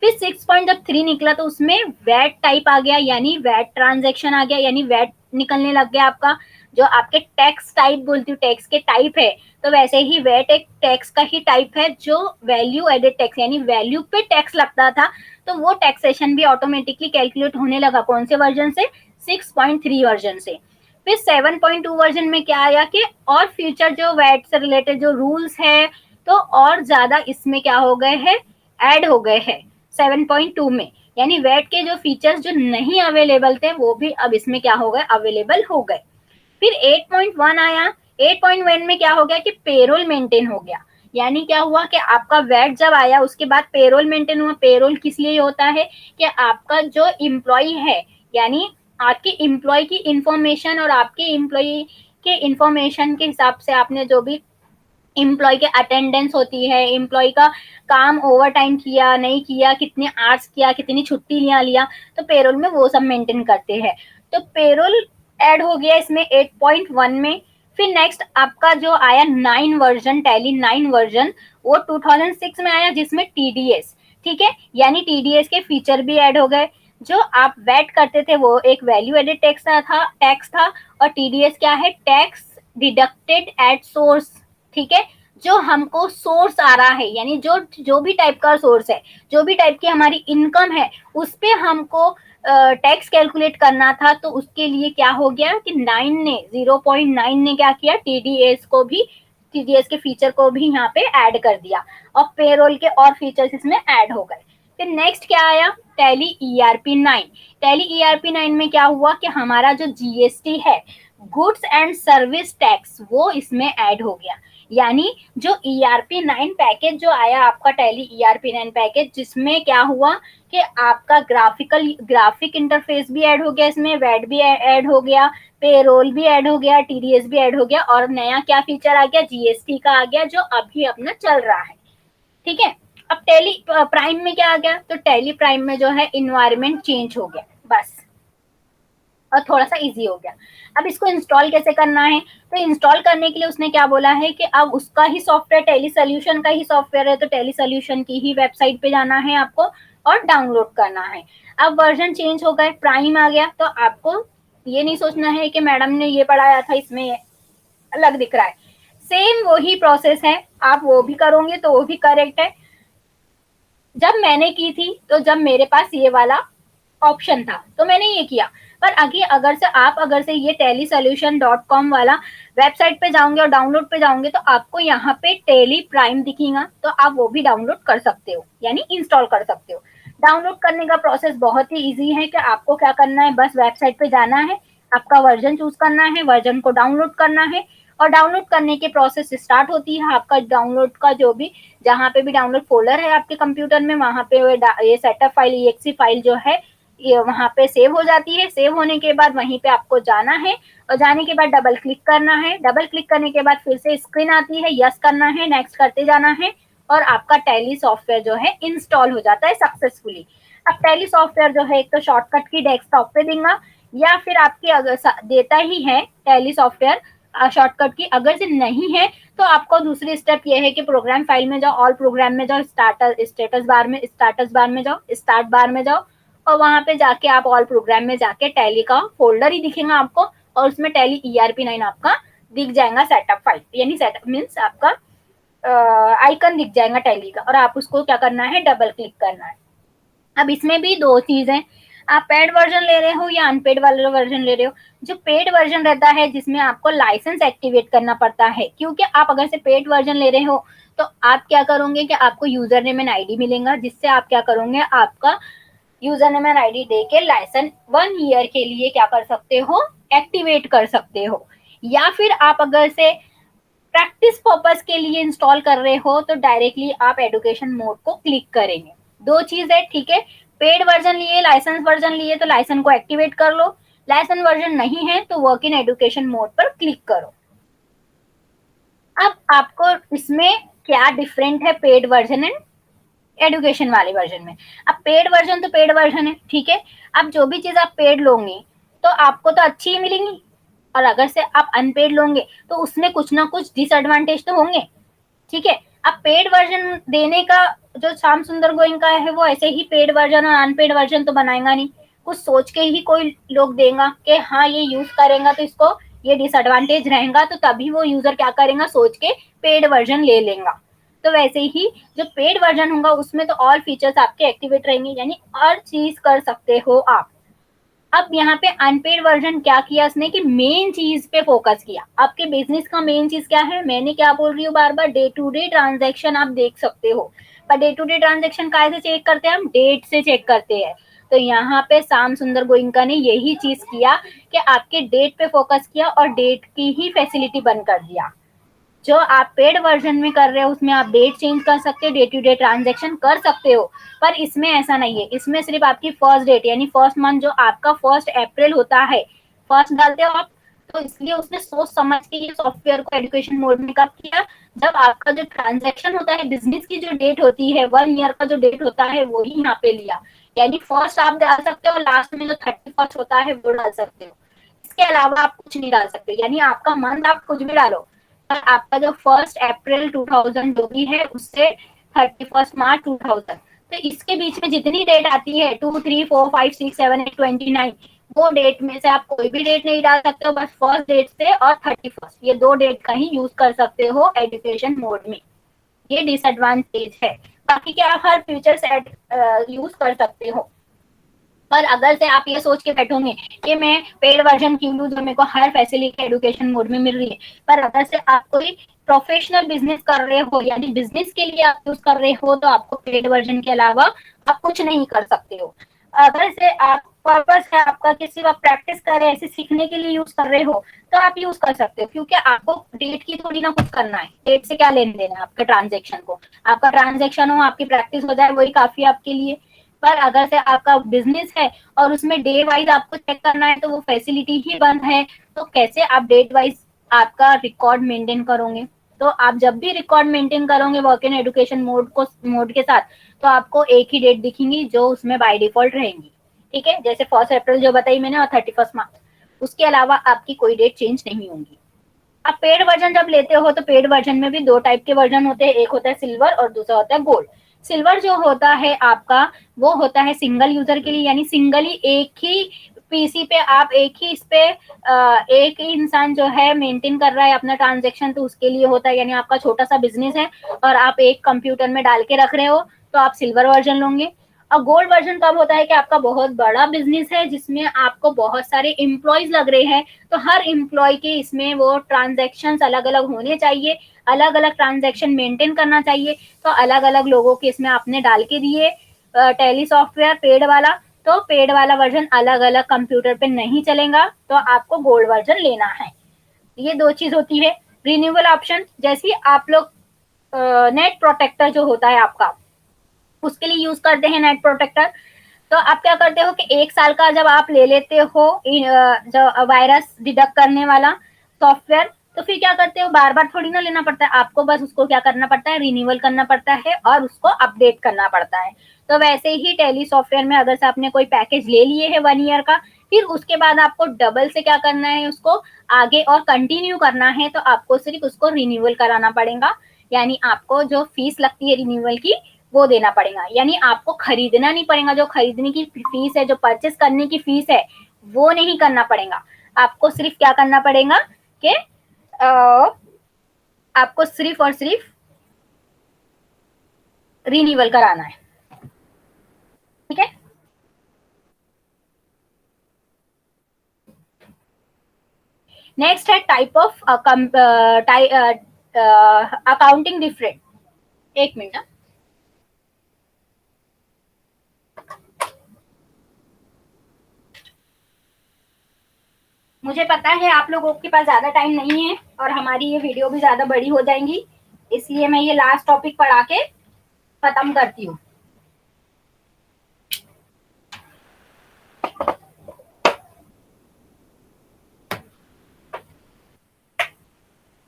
फिर 6.3 निकला तो उसमें वैट टाइप आ गया, यानी वैट ट्रांजेक्शन आ गया, यानी वैट निकलने लग गया आपका। जो आपके टैक्स टाइप बोलती हूँ, टैक्स के टाइप है, तो वैसे ही वैट एक टैक्स का ही टाइप है, जो वैल्यू एडेड टैक्स यानी वैल्यू पे टैक्स लगता था, तो वो टैक्सेशन भी ऑटोमेटिकली कैलकुलेट होने लगा। कौन से वर्जन से? 6.3 वर्जन से। फिर 7.2 वर्जन में क्या आया कि और फ्यूचर जो वैट से रिलेटेड जो रूल्स है, तो और ज्यादा इसमें क्या हो गए हैं, ऐड हो गए हैं 7.2 में, यानी वैट के जो फीचर्स जो नहीं अवेलेबल थे वो भी अब इसमें क्या हो गए, अवेलेबल हो गए। फिर 8.1 आया। 8.1 में क्या हो गया कि पेरोल मेंटेन हो गया, यानी क्या हुआ कि आपका वैट जब आया उसके बाद पेरोल मेंटेन हुआ। पेरोल किस लिए होता है कि आपका जो इम्प्लॉय है, यानी आपके इम्प्लॉय की इंफॉर्मेशन और आपके इम्प्लॉय के इंफॉर्मेशन के हिसाब से आपने जो भी इम्प्लॉय के अटेंडेंस होती है, इम्प्लॉय का काम ओवर टाइम किया नहीं किया, कितने आवर्स किया, कितनी छुट्टी लिया, तो पेरोल में वो सब मेंटेन करते हैं। तो पेरोल ऐड हो गया इसमें 8.1 में। फिर नेक्स्ट आपका जो आया 9 वर्जन, टैली 9 वर्जन, वो 2006 में आया, जिसमें टीडीएस, ठीक है, यानी टीडीएस के फीचर भी ऐड हो गए। जो आप वैट करते थे वो एक वैल्यू एडेड टैक्स था, और टीडीएस क्या है, टैक्स डिडक्टेड एट सोर्स, ठीक है, जो हमको सोर्स आ रहा है, यानी जो जो भी टाइप का सोर्स है, जो भी टाइप की हमारी इनकम है, उस पे हमको टैक्स कैलकुलेट करना था। तो उसके लिए क्या हो गया कि 0.9 ने क्या किया, टीडीएस के फीचर को भी यहाँ पे ऐड कर दिया, और पेरोल के और फीचर्स इसमें ऐड हो गए। फिर नेक्स्ट क्या आया, टैली ईआरपी 9। टैली ईआरपी 9 में क्या हुआ कि हमारा जो जीएसटी है, गुड्स एंड सर्विस टैक्स, वो इसमें ऐड हो गया। यानी जो ईआरपी 9 पैकेज जो आया आपका, टैली ईआरपी 9 पैकेज, जिसमें क्या हुआ कि आपका ग्राफिक इंटरफेस भी ऐड हो गया, इसमें वैट भी ऐड हो गया, पेरोल भी ऐड हो गया, टीडीएस भी ऐड हो गया, और नया क्या फीचर आ गया, जीएसटी का आ गया, जो अभी अपना चल रहा है, ठीक है। अब टैली प्राइम में क्या आ गया, तो टैली प्राइम में जो है इन्वायरमेंट चेंज हो गया बस, और थोड़ा सा इजी हो गया। अब इसको इंस्टॉल कैसे करना है, तो इंस्टॉल करने के लिए उसने क्या बोला है कि अब उसका ही सॉफ्टवेयर, टेली सोल्यूशन का ही सॉफ्टवेयर है, तो टेली सोल्यूशन की ही वेबसाइट पे जाना है आपको और डाउनलोड करना है। अब वर्जन चेंज हो गए, प्राइम आ गया, तो आपको ये नहीं सोचना है कि मैडम ने ये पढ़ाया था इसमें अलग दिख रहा है, सेम वही प्रोसेस है, आप वो भी करोगे तो वो भी करेक्ट है। जब मैंने की थी, तो जब मेरे पास ये वाला ऑप्शन था तो मैंने ये किया, पर अगर से ये टेलीसोल्यूशन.com वाला वेबसाइट पे जाओगे और डाउनलोड पे जाओगे, तो आपको यहाँ पे टेली प्राइम दिखेगा, तो आप वो भी डाउनलोड कर सकते हो, यानी इंस्टॉल कर सकते हो। डाउनलोड करने का प्रोसेस बहुत ही इजी है कि आपको क्या करना है, बस वेबसाइट पे जाना है, आपका वर्जन चूज करना है, वर्जन को डाउनलोड करना है, और डाउनलोड करने के प्रोसेस स्टार्ट होती है आपका डाउनलोड का, जो भी जहाँ पे भी डाउनलोड फोल्डर है आपके कंप्यूटर में, वहां पे ये सेटअप फाइल, एक्सी फाइल जो है, ये वहां पे सेव हो जाती है। सेव होने के बाद वहीं पे आपको जाना है, और जाने के बाद डबल क्लिक करना है। डबल क्लिक करने के बाद फिर से स्क्रीन आती है, यस करना है, नेक्स्ट करते जाना है, और आपका टैली सॉफ्टवेयर जो है इंस्टॉल हो जाता है सक्सेसफुली। अब टैली सॉफ्टवेयर जो है एक तो शॉर्टकट की डेस्कटॉप पे देगा, या फिर आपकी अगर देता ही है टैली सॉफ्टवेयर शॉर्टकट की, अगर से नहीं है तो आपको दूसरी स्टेप ये है कि प्रोग्राम फाइल में जाओ, ऑल प्रोग्राम में जाओ, स्टार्ट बार में जाओ, और वहां पे जाके आप ऑल प्रोग्राम में जाके टैली का फोल्डर ही दिखेगा आपको, और उसमें टैली ईआरपी 9 आपका दिख जाएगा, सेटअप फाइल, यानी सेटअप मीन्स आपका आइकन दिख जाएगा टैली का, और आप उसको क्या करना है, डबल क्लिक करना है। अब इसमें भी दो चीज है, आप पेड वर्जन ले रहे हो या अनपेड वाला वर्जन ले रहे हो। जो पेड वर्जन रहता है, जिसमें आपको लाइसेंस एक्टिवेट करना पड़ता है, क्योंकि आप अगर से पेड वर्जन ले रहे हो, तो आप क्या करोगे कि आपको यूजर नेम एंड आईडी मिलेगा, जिससे आप क्या करोगे, आपका यूजर नेम एंड आईडी दे के लाइसेंस 1 ईयर के लिए क्या कर सकते हो, एक्टिवेट कर सकते हो। या फिर आप अगर से प्रैक्टिस पर्पस के लिए इंस्टॉल कर रहे हो, तो डायरेक्टली आप एडुकेशन मोड को क्लिक करेंगे। दो चीज है, ठीक है, पेड वर्जन लिए, लाइसेंस वर्जन लिए, तो लाइसेंस को एक्टिवेट कर लो, लाइसेंस वर्जन नहीं है तो वर्क इन एडुकेशन मोड पर क्लिक करो। अब आपको इसमें क्या डिफरेंट है पेड वर्जन एंड एडुकेशन वाले वर्जन में। अब पेड वर्जन तो पेड वर्जन है, ठीक है। अब जो भी चीज आप पेड लोगे तो आपको तो अच्छी ही मिलेंगी, और अगर से आप अनपेड लोगे तो उसमें कुछ ना कुछ डिसएडवांटेज तो होंगे, ठीक है। अब पेड वर्जन देने का जो श्याम सुंदर गोयनका है वो ऐसे ही पेड वर्जन और अनपेड वर्जन तो बनाएगा नहीं, कुछ सोच के ही कोई लोग देगा कि हाँ ये यूज करेगा तो इसको ये डिसएडवांटेज रहेगा, तो तभी वो यूजर क्या करेगा, सोच के पेड वर्जन ले लेगा। तो वैसे ही जो पेड वर्जन होगा उसमें तो ऑल फीचर्स आपके एक्टिवेट रहेंगे, यानी हर चीज कर सकते हो आप। अब यहाँ पे अनपेड वर्जन क्या किया उसने कि मेन चीज पे फोकस किया। आपके बिजनेस का मेन चीज क्या है, मैंने क्या बोल रही हूँ बार बार, डे टू डे ट्रांजेक्शन आप देख सकते हो। पर डे टू डे ट्रांजेक्शन कैसे चेक करते हैं, हम डेट से चेक करते हैं। तो यहाँ पे श्याम सुंदर गोयनका ने यही चीज किया कि आपके डेट पे फोकस किया और डेट की ही फैसिलिटी बंद कर दिया। जो आप पेड वर्जन में कर रहे हो उसमें आप डेट चेंज कर सकते हो, डे टू डे ट्रांजेक्शन कर सकते हो, पर इसमें ऐसा नहीं है। इसमें सिर्फ आपकी फर्स्ट डेट यानी फर्स्ट मंथ जो आपका 1 अप्रैल होता है, फर्स्ट डालते हो आप, तो इसलिए उसने सोच समझ के ये सॉफ्टवेयर को एजुकेशन मोड में कब किया, जब आपका जो ट्रांजेक्शन होता है, बिजनेस की जो डेट होती है, 1 ईयर का जो डेट होता है वो ही यहाँ पे लिया। यानी फर्स्ट आप डाल सकते हो, लास्ट में जो 31 होता है वो डाल सकते हो, इसके अलावा आप कुछ नहीं डाल सकते। यानी आपका मंथ आप कुछ भी डालो, पर आपका जो 1 अप्रैल 2000 जो भी है उससे 31 मार्च 2000, तो इसके बीच में जितनी डेट आती है 2, 3, 4, 5, 6, 7, 8, 29, वो डेट में से आप कोई भी डेट नहीं डाल सकते हो, बस फर्स्ट डेट से और 31 ये 2 डेट का ही यूज कर सकते हो एजुकेशन मोड में। ये डिसएडवांटेज है, बाकी क्या आप हर फ्यूचर सेट यूज कर सकते हो। पर अगर से आप ये सोच के बैठोगे कि मैं पेड वर्जन क्यों लूं जो मेरे को हर फैसिलिटी एजुकेशन मोड में मिल रही है, पर अगर से आप कोई प्रोफेशनल बिजनेस कर रहे हो यानी बिजनेस के लिए आप यूज कर रहे हो तो आपको पेड वर्जन के अलावा आप कुछ नहीं कर सकते हो। अगर से आप पर्पस है आपका किसी आप प्रैक्टिस कर रहे हैं ऐसे सीखने के लिए यूज कर रहे हो तो आप यूज कर सकते हो, क्योंकि आपको डेट की थोड़ी ना कुछ करना है, डेट से क्या लेने देना है आपके ट्रांजेक्शन को, आपका ट्रांजेक्शन हो आपकी प्रैक्टिस हो जाए वही काफी आपके लिए। पर अगर से आपका बिजनेस है और उसमें डे वाइज आपको चेक करना है तो वो फैसिलिटी ही बंद है, तो कैसे आप डेट वाइज आपका रिकॉर्ड मेंटेन करोगे। तो आप जब भी रिकॉर्ड मेंटेन करोगे वर्क इन एजुकेशन मोड के साथ, तो आपको एक ही डेट दिखेंगी जो उसमें बाय डिफॉल्ट रहेंगी, ठीक है। जैसे 1 अप्रैल जो बताई मैंने और 31 मार्च, उसके अलावा आपकी कोई डेट चेंज नहीं होंगी। आप पेड वर्जन जब लेते हो तो पेड वर्जन में भी 2 टाइप के वर्जन होते हैं, एक होता है सिल्वर और दूसरा होता है गोल्ड। सिल्वर जो होता है आपका वो होता है सिंगल यूजर के लिए, यानी सिंगली एक ही पीसी पे आप एक ही इस पे एक ही इंसान जो है मेंटेन कर रहा है अपना ट्रांजेक्शन, तो उसके लिए होता है। यानी आपका छोटा सा बिजनेस है और आप एक कंप्यूटर में डाल के रख रहे हो तो आप सिल्वर वर्जन लोगे। और गोल्ड वर्जन कब होता है कि आपका बहुत बड़ा बिजनेस है जिसमें आपको बहुत सारे एम्प्लॉयज लग रहे हैं, तो हर एम्प्लॉय के इसमें वो ट्रांजेक्शन अलग अलग होने चाहिए, अलग अलग ट्रांजेक्शन मेंटेन करना चाहिए, तो अलग अलग लोगों के इसमें आपने डाल के दिए टैली सॉफ्टवेयर पेड वाला, तो पेड वाला वर्जन अलग अलग कंप्यूटर पे नहीं चलेगा, तो आपको गोल्ड वर्जन लेना है। ये 2 चीज होती है। रिन्यूअल ऑप्शन जैसे आप लोग नेट प्रोटेक्टर जो होता है आपका उसके लिए यूज करते हैं नेट प्रोटेक्टर, तो आप क्या करते हो कि 1 साल का जब आप ले लेते हो जो वायरस डिडक्ट करने वाला सॉफ्टवेयर, तो फिर क्या करते हो बार बार थोड़ी ना लेना पड़ता है आपको, बस उसको क्या करना पड़ता है रिन्यूअल करना पड़ता है और उसको अपडेट करना पड़ता है। तो वैसे ही टेली सॉफ्टवेयर में अगर से आपने कोई पैकेज ले लिए है 1 ईयर का, फिर उसके बाद आपको डबल से क्या करना है उसको आगे और कंटिन्यू करना है, तो आपको सिर्फ उसको रिन्यूअल कराना पड़ेगा। यानी आपको जो फीस लगती है रिन्यूअल की वो देना पड़ेगा, यानी आपको खरीदना नहीं पड़ेगा, जो खरीदने की फीस है जो परचेस करने की फीस है वो नहीं करना पड़ेगा। आपको सिर्फ क्या करना पड़ेगा कि आपको सिर्फ और सिर्फ रिन्यूअल कराना है, ठीक है। नेक्स्ट है टाइप ऑफ अकाउंटिंग डिफरेंट। एक मिनट ना, मुझे पता है आप लोगों के पास ज्यादा टाइम नहीं है और हमारी ये वीडियो भी ज्यादा बड़ी हो जाएंगी, इसलिए मैं ये लास्ट टॉपिक पढ़ा के खत्म करती हूँ।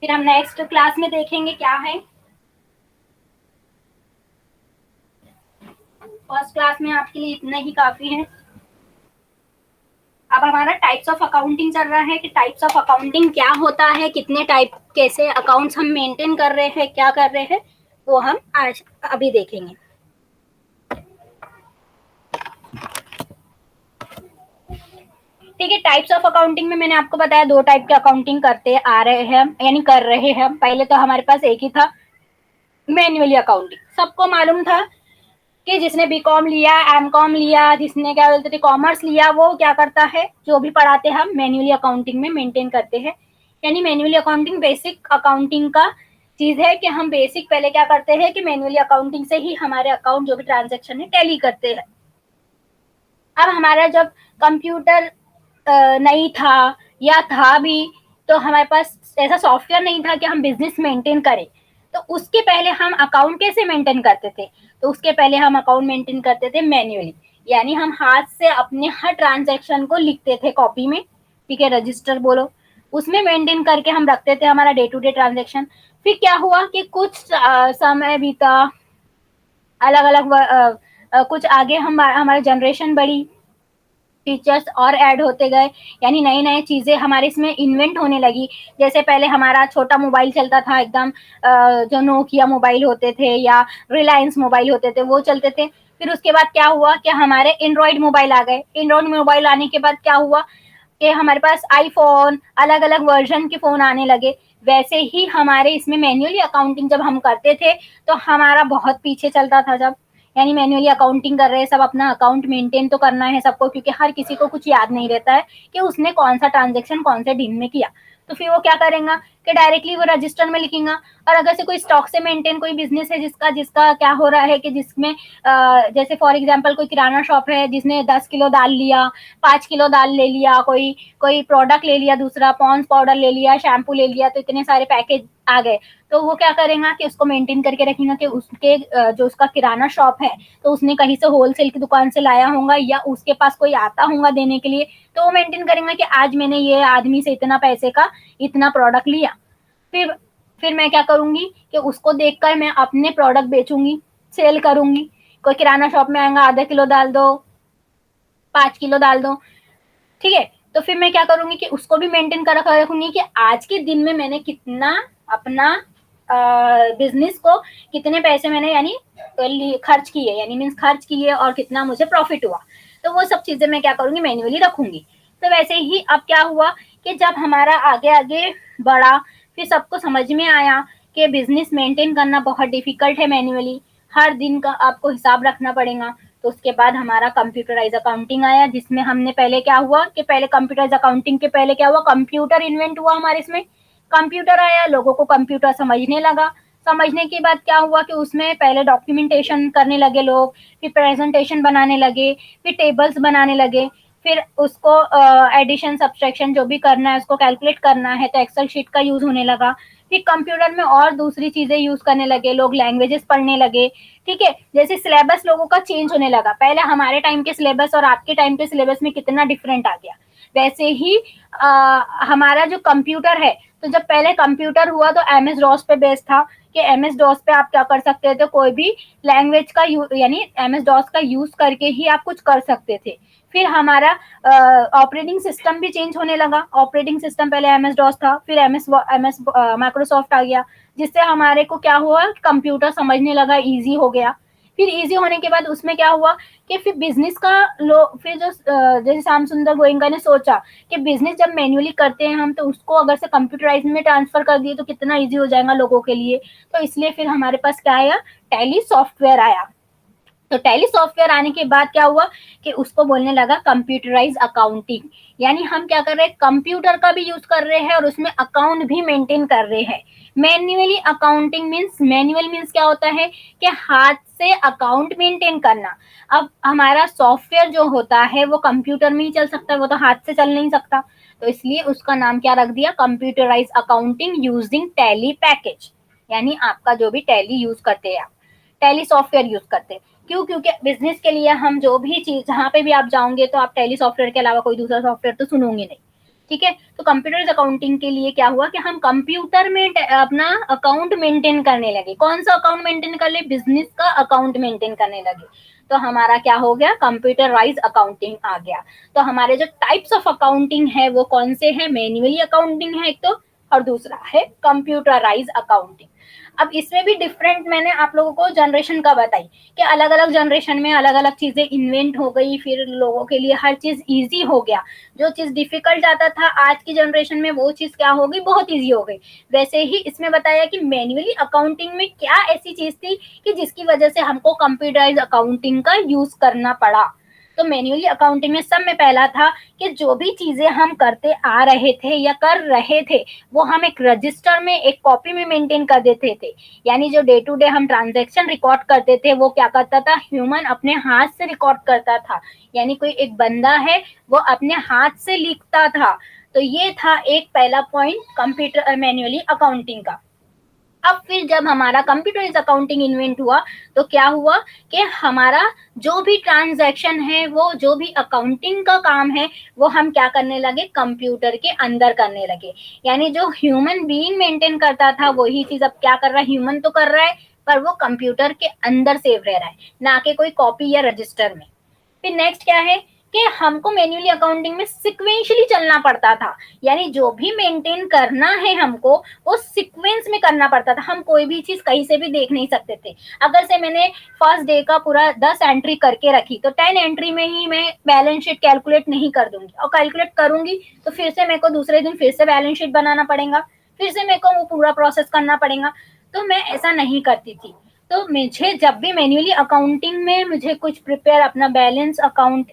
फिर हम नेक्स्ट क्लास में देखेंगे क्या है। फर्स्ट क्लास में आपके लिए इतना ही काफी है। अब हमारा टाइप्स ऑफ अकाउंटिंग चल रहा है कि टाइप्स ऑफ अकाउंटिंग क्या होता है, कितने टाइप, कैसे अकाउंट्स हम मेंटेन कर रहे हैं, क्या कर रहे हैं, वो हम आज अभी देखेंगे। ठीक है, टाइप्स ऑफ अकाउंटिंग में मैंने आपको बताया 2 टाइप के अकाउंटिंग करते आ रहे हैं, यानी कर रहे हैं। पहले तो हमारे पास एक ही था, मैन्युअली अकाउंटिंग। सबको मालूम था कि जिसने बीकॉम लिया, एमकॉम लिया, जिसने क्या बोलते थे कॉमर्स लिया, वो क्या करता है, जो भी पढ़ाते हम मैन्युअली अकाउंटिंग में मेंटेन करते हैं। यानी मैन्युअली अकाउंटिंग बेसिक अकाउंटिंग का चीज है कि हम बेसिक पहले क्या करते हैं कि मैन्युअली अकाउंटिंग से ही हमारे अकाउंट जो भी ट्रांजेक्शन है टैली करते हैं। अब हमारा जब कंप्यूटर नहीं था या था भी, तो हमारे पास ऐसा सॉफ्टवेयर नहीं था कि हम बिजनेस मेंटेन करें। तो उसके पहले हम अकाउंट कैसे मेंटेन करते थे, तो उसके पहले हम अकाउंट मेंटेन करते थे मैन्युअली, यानी हम हाथ से अपने हर ट्रांजेक्शन को लिखते थे कॉपी में, ठीक है, रजिस्टर बोलो, उसमें मेंटेन करके हम रखते थे हमारा डे टू डे ट्रांजेक्शन। फिर क्या हुआ कि कुछ समय बीता, अलग अलग कुछ आगे हम हमारी जनरेशन बढ़ी, फीचर्स और ऐड होते गए, यानी नई नई चीजें हमारे इसमें इन्वेंट होने लगी। जैसे पहले हमारा छोटा मोबाइल चलता था एकदम, जो नोकिया मोबाइल होते थे या रिलायंस मोबाइल होते थे वो चलते थे। फिर उसके बाद क्या हुआ कि हमारे एंड्रॉइड मोबाइल आ गए। एंड्रॉइड मोबाइल आने के बाद क्या हुआ कि हमारे पास आईफोन, अलग अलग वर्जन के फोन आने लगे। वैसे ही हमारे इसमें मैन्युअली अकाउंटिंग जब हम करते थे तो हमारा बहुत पीछे चलता था। जब यानी मैन्युअली अकाउंटिंग कर रहे हैं सब, अपना अकाउंट मेंटेन तो करना है सबको, क्योंकि हर किसी को कुछ याद नहीं रहता है कि उसने कौन सा ट्रांजेक्शन कौन से दिन में किया। तो फिर वो क्या करेगा कि डायरेक्टली वो रजिस्टर में लिखेगा। और अगर से कोई स्टॉक से मेंटेन कोई बिजनेस है जिसका जिसका क्या हो रहा है कि जिसमें जैसे फॉर एग्जांपल कोई किराना शॉप है जिसने 10 किलो दाल लिया, 5 किलो दाल ले लिया, कोई कोई प्रोडक्ट ले लिया, दूसरा पॉन्स पाउडर ले लिया, शैम्पू ले लिया, तो इतने सारे पैकेज आ गए। तो वो क्या करेगा कि उसको मेंटेन करके रखेगा कि उसके जो उसका किराना शॉप है तो उसने कहीं से होलसेल की दुकान से लाया होगा या उसके पास कोई आता होगा देने के लिए, तो वो मेंटेन करेगा कि आज मैंने ये आदमी से इतना पैसे का इतना प्रोडक्ट लिया। फिर फिर मैं क्या करूंगी कि उसको देखकर मैं अपने प्रोडक्ट बेचूंगी, सेल करूंगी। कोई किराना शॉप में आएगा, आधा किलो डाल दो, 5 किलो डाल दो, ठीक है। तो फिर मैं क्या करूंगी कि उसको भी मेंटेन कर रखूंगी कि आज के दिन में मैंने कितना अपना बिजनेस को कितने पैसे मैंने यानी खर्च किए, यानी मीन्स खर्च किए और कितना मुझे प्रॉफिट हुआ। तो वो सब चीजें मैं क्या करूंगी मैन्युअली रखूंगी। तो वैसे ही अब क्या हुआ कि जब हमारा आगे आगे बढ़ा, फिर सबको समझ में आया कि बिजनेस मेंटेन करना बहुत डिफिकल्ट है मैन्युअली, हर दिन का आपको हिसाब रखना पड़ेगा। तो उसके बाद हमारा कंप्यूटराइज अकाउंटिंग आया, जिसमें हमने पहले क्या हुआ कि पहले कंप्यूटराइज अकाउंटिंग के पहले क्या हुआ, कंप्यूटर इन्वेंट हुआ हमारे इसमें। कंप्यूटर आया, लोगों को कंप्यूटर समझने लगा। समझने के बाद क्या हुआ कि उसमें पहले डॉक्यूमेंटेशन करने लगे लोग, फिर प्रेजेंटेशन बनाने लगे, फिर टेबल्स बनाने लगे, फिर उसको एडिशन सब्सट्रैक्शन जो भी करना है उसको कैलकुलेट करना है तो एक्सेल शीट का यूज होने लगा। फिर कंप्यूटर में और दूसरी चीजें यूज करने लगे लोग, लैंग्वेजेस पढ़ने लगे, ठीक है। जैसे सिलेबस लोगों का चेंज होने लगा, पहले हमारे टाइम के सिलेबस और आपके टाइम के सिलेबस में कितना डिफरेंट आ गया। वैसे ही हमारा जो कंप्यूटर है, तो जब पहले कंप्यूटर हुआ तो एम एस डॉस पे बेस्ड था कि एम एस डॉस पे आप क्या कर सकते थे, कोई भी लैंग्वेज का यानी एम एस डॉस का यूज करके ही आप कुछ कर सकते थे। फिर हमारा ऑपरेटिंग सिस्टम भी चेंज होने लगा। ऑपरेटिंग सिस्टम पहले एम एस डॉस था, फिर एम एस माइक्रोसॉफ्ट आ गया, जिससे हमारे को क्या हुआ कंप्यूटर समझने लगा, इजी हो गया। फिर इजी होने के बाद उसमें क्या हुआ कि फिर बिजनेस का लो, फिर जो जैसे श्याम सुंदर गोयनका ने सोचा कि बिजनेस जब मैन्युअली करते हैं हम तो उसको अगर से कंप्यूटराइज में ट्रांसफर कर दिए तो कितना इजी हो जाएगा लोगों के लिए। तो इसलिए फिर हमारे पास क्या आया, टैली सॉफ्टवेयर आया। तो टैली सॉफ्टवेयर आने के बाद क्या हुआ कि उसको बोलने लगा कंप्यूटराइज अकाउंटिंग, यानी हम क्या कर रहे हैं कंप्यूटर का भी यूज कर रहे हैं और उसमें अकाउंट भी मेंटेन कर रहे हैं। Manually accounting means, manual means क्या होता है कि हाथ से अकाउंट मेंटेन करना। अब हमारा सॉफ्टवेयर जो होता है वो कंप्यूटर में ही चल सकता है, वो तो हाथ से चल नहीं सकता। तो इसलिए उसका नाम क्या रख दिया, computerise accounting using Tally package, यानी आपका जो भी टैली यूज करते हैं आप, टैली सॉफ्टवेयर यूज करते हैं। क्यों, क्योंकि बिजनेस के लिए हम जो भी चीज जहां पे भी आप जाओगे तो आप टैली सॉफ्टवेयर के अलावा कोई दूसरा सॉफ्टवेयर तो सुनोगे नहीं। ठीक है। तो कंप्यूटराइज अकाउंटिंग के लिए क्या हुआ कि हम कंप्यूटर में अपना अकाउंट मेंटेन करने लगे। कौन सा अकाउंट मेंटेन कर ले? बिजनेस का अकाउंट मेंटेन करने लगे। तो हमारा क्या हो गया? कंप्यूटराइज अकाउंटिंग आ गया। तो हमारे जो टाइप्स ऑफ अकाउंटिंग है वो कौन से हैं? मैन्युअली अकाउंटिंग है एक तो, और दूसरा है कंप्यूटराइज अकाउंटिंग। अब इसमें भी डिफरेंट मैंने आप लोगों को जनरेशन का बताई कि अलग अलग जनरेशन में अलग अलग चीजें इन्वेंट हो गई, फिर लोगों के लिए हर चीज ईजी हो गया। जो चीज डिफिकल्ट आता था आज की जनरेशन में वो चीज क्या हो गई? बहुत ईजी हो गई। वैसे ही इसमें बताया कि मैन्युअली अकाउंटिंग में क्या ऐसी चीज थी कि जिसकी वजह से हमको कंप्यूटराइज अकाउंटिंग का यूज करना पड़ा। तो मैन्युअली अकाउंटिंग में सब में पहला था कि जो भी चीजें हम करते आ रहे थे या कर रहे थे वो हम एक रजिस्टर में, एक कॉपी में मेंटेन कर देते थे। यानी जो डे टू डे हम ट्रांजैक्शन रिकॉर्ड करते थे वो क्या करता था? ह्यूमन अपने हाथ से रिकॉर्ड करता था। यानी कोई एक बंदा है वो अपने हाथ से लिखता था। तो ये था एक पहला पॉइंट कंप्यूटर मैन्युअली अकाउंटिंग का। अब फिर जब हमारा कंप्यूटराइज अकाउंटिंग इन्वेंट हुआ तो क्या हुआ कि हमारा जो भी ट्रांजैक्शन है, वो जो भी अकाउंटिंग का काम है वो हम क्या करने लगे? कंप्यूटर के अंदर करने लगे। यानी जो ह्यूमन बीइंग मेंटेन करता था वही चीज अब क्या कर रहा है? ह्यूमन तो कर रहा है पर वो कंप्यूटर के अंदर सेव रह रहा है, ना कि कोई कॉपी या रजिस्टर में। फिर नेक्स्ट क्या है कि हमको मैन्युअली अकाउंटिंग में सिक्वेंशली चलना पड़ता था। यानी जो भी मेंटेन करना है हमको वो सीक्वेंस में करना पड़ता था। हम कोई भी चीज कहीं से भी देख नहीं सकते थे। अगर से मैंने फर्स्ट डे का पूरा 10 एंट्री करके रखी तो 10 एंट्री में ही मैं बैलेंस शीट कैलकुलेट नहीं कर दूंगी, और कैलकुलेट करूंगी तो फिर से मेरे को दूसरे दिन फिर से बैलेंस शीट बनाना पड़ेगा, फिर से मेरे को वो पूरा प्रोसेस करना पड़ेगा। तो मैं ऐसा नहीं करती थी। तो मुझे जब भी मैन्युअली अकाउंटिंग में मुझे कुछ प्रिपेयर अपना बैलेंस अकाउंट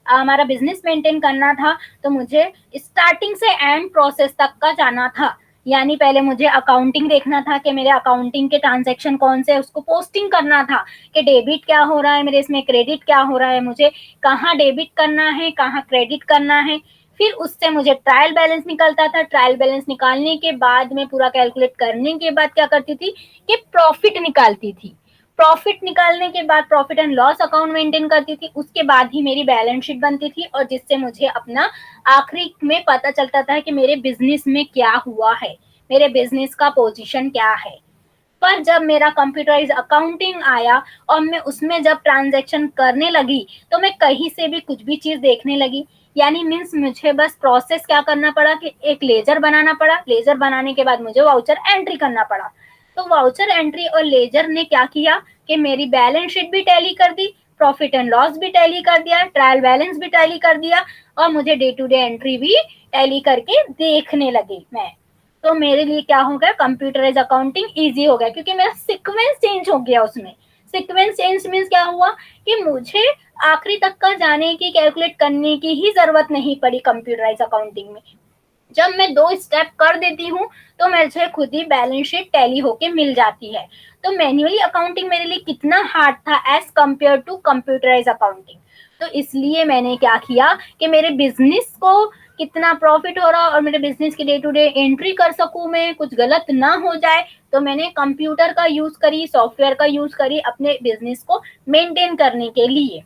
हमारा बिजनेस मेंटेन करना था तो मुझे स्टार्टिंग से एंड प्रोसेस तक का जाना था। यानी पहले मुझे अकाउंटिंग देखना था कि मेरे अकाउंटिंग के ट्रांजैक्शन कौन से, उसको पोस्टिंग करना था कि डेबिट क्या हो रहा है मेरे इसमें, क्रेडिट क्या हो रहा है, मुझे कहाँ डेबिट करना है कहाँ क्रेडिट करना है। फिर उससे मुझे ट्रायल बैलेंस निकलता था। ट्रायल बैलेंस निकालने के बाद में पूरा कैलकुलेट करने के बाद क्या करती थी कि प्रॉफिट निकालती थी। प्रॉफिट निकालने के बाद profit and loss account maintain करती थी। उसके बाद ही मेरी बैलेंस शीट बनती थी और जिससे मुझे अपना आखिरी में पता चलता था कि मेरे बिजनेस में क्या हुआ है, मेरे बिजनेस का पोजीशन क्या है। पर जब मेरा कंप्यूटराइज अकाउंटिंग आया और मैं उसमें जब ट्रांजैक्शन करने लगी तो मैं कहीं से भी कुछ भी चीज देखने लगी। यानी मीन्स मुझे बस प्रोसेस क्या करना पड़ा कि एक लेजर बनाना पड़ा। लेजर बनाने के बाद मुझे वाउचर एंट्री करना पड़ा। तो वाउचर एंट्री और लेजर ने क्या किया कि मेरी बैलेंस शीट भी टैली कर दी, प्रॉफिट एंड लॉस भी टैली कर दिया, ट्रायल बैलेंस भी टैली कर दिया, और मुझे डे टू डे एंट्री भी टैली करके देखने लगी मैं। तो मेरे लिए क्या हो गया? कंप्यूटराइज अकाउंटिंग इजी हो गया क्योंकि मेरा सीक्वेंस चेंज हो गया उसमें। सीक्वेंस चेंज मीन्स क्या हुआ कि मुझे आखिरी तक का जाने की, कैलकुलेट करने की ही जरूरत नहीं पड़ी कंप्यूटराइज अकाउंटिंग में। जब मैं 2 स्टेप कर देती हूँ तो मुझे खुद ही बैलेंस शीट टैली होके मिल जाती है। तो मैन्युअली अकाउंटिंग मेरे लिए कितना हार्ड था as compare to computerise accounting. तो इसलिए मैंने क्या किया कि मेरे बिजनेस को कितना प्रॉफिट हो रहा और मेरे बिजनेस की डे टू डे एंट्री कर सकूं, मैं कुछ गलत ना हो जाए, तो मैंने कंप्यूटर का यूज करी, सॉफ्टवेयर का यूज करी अपने बिजनेस को मेंटेन करने के लिए,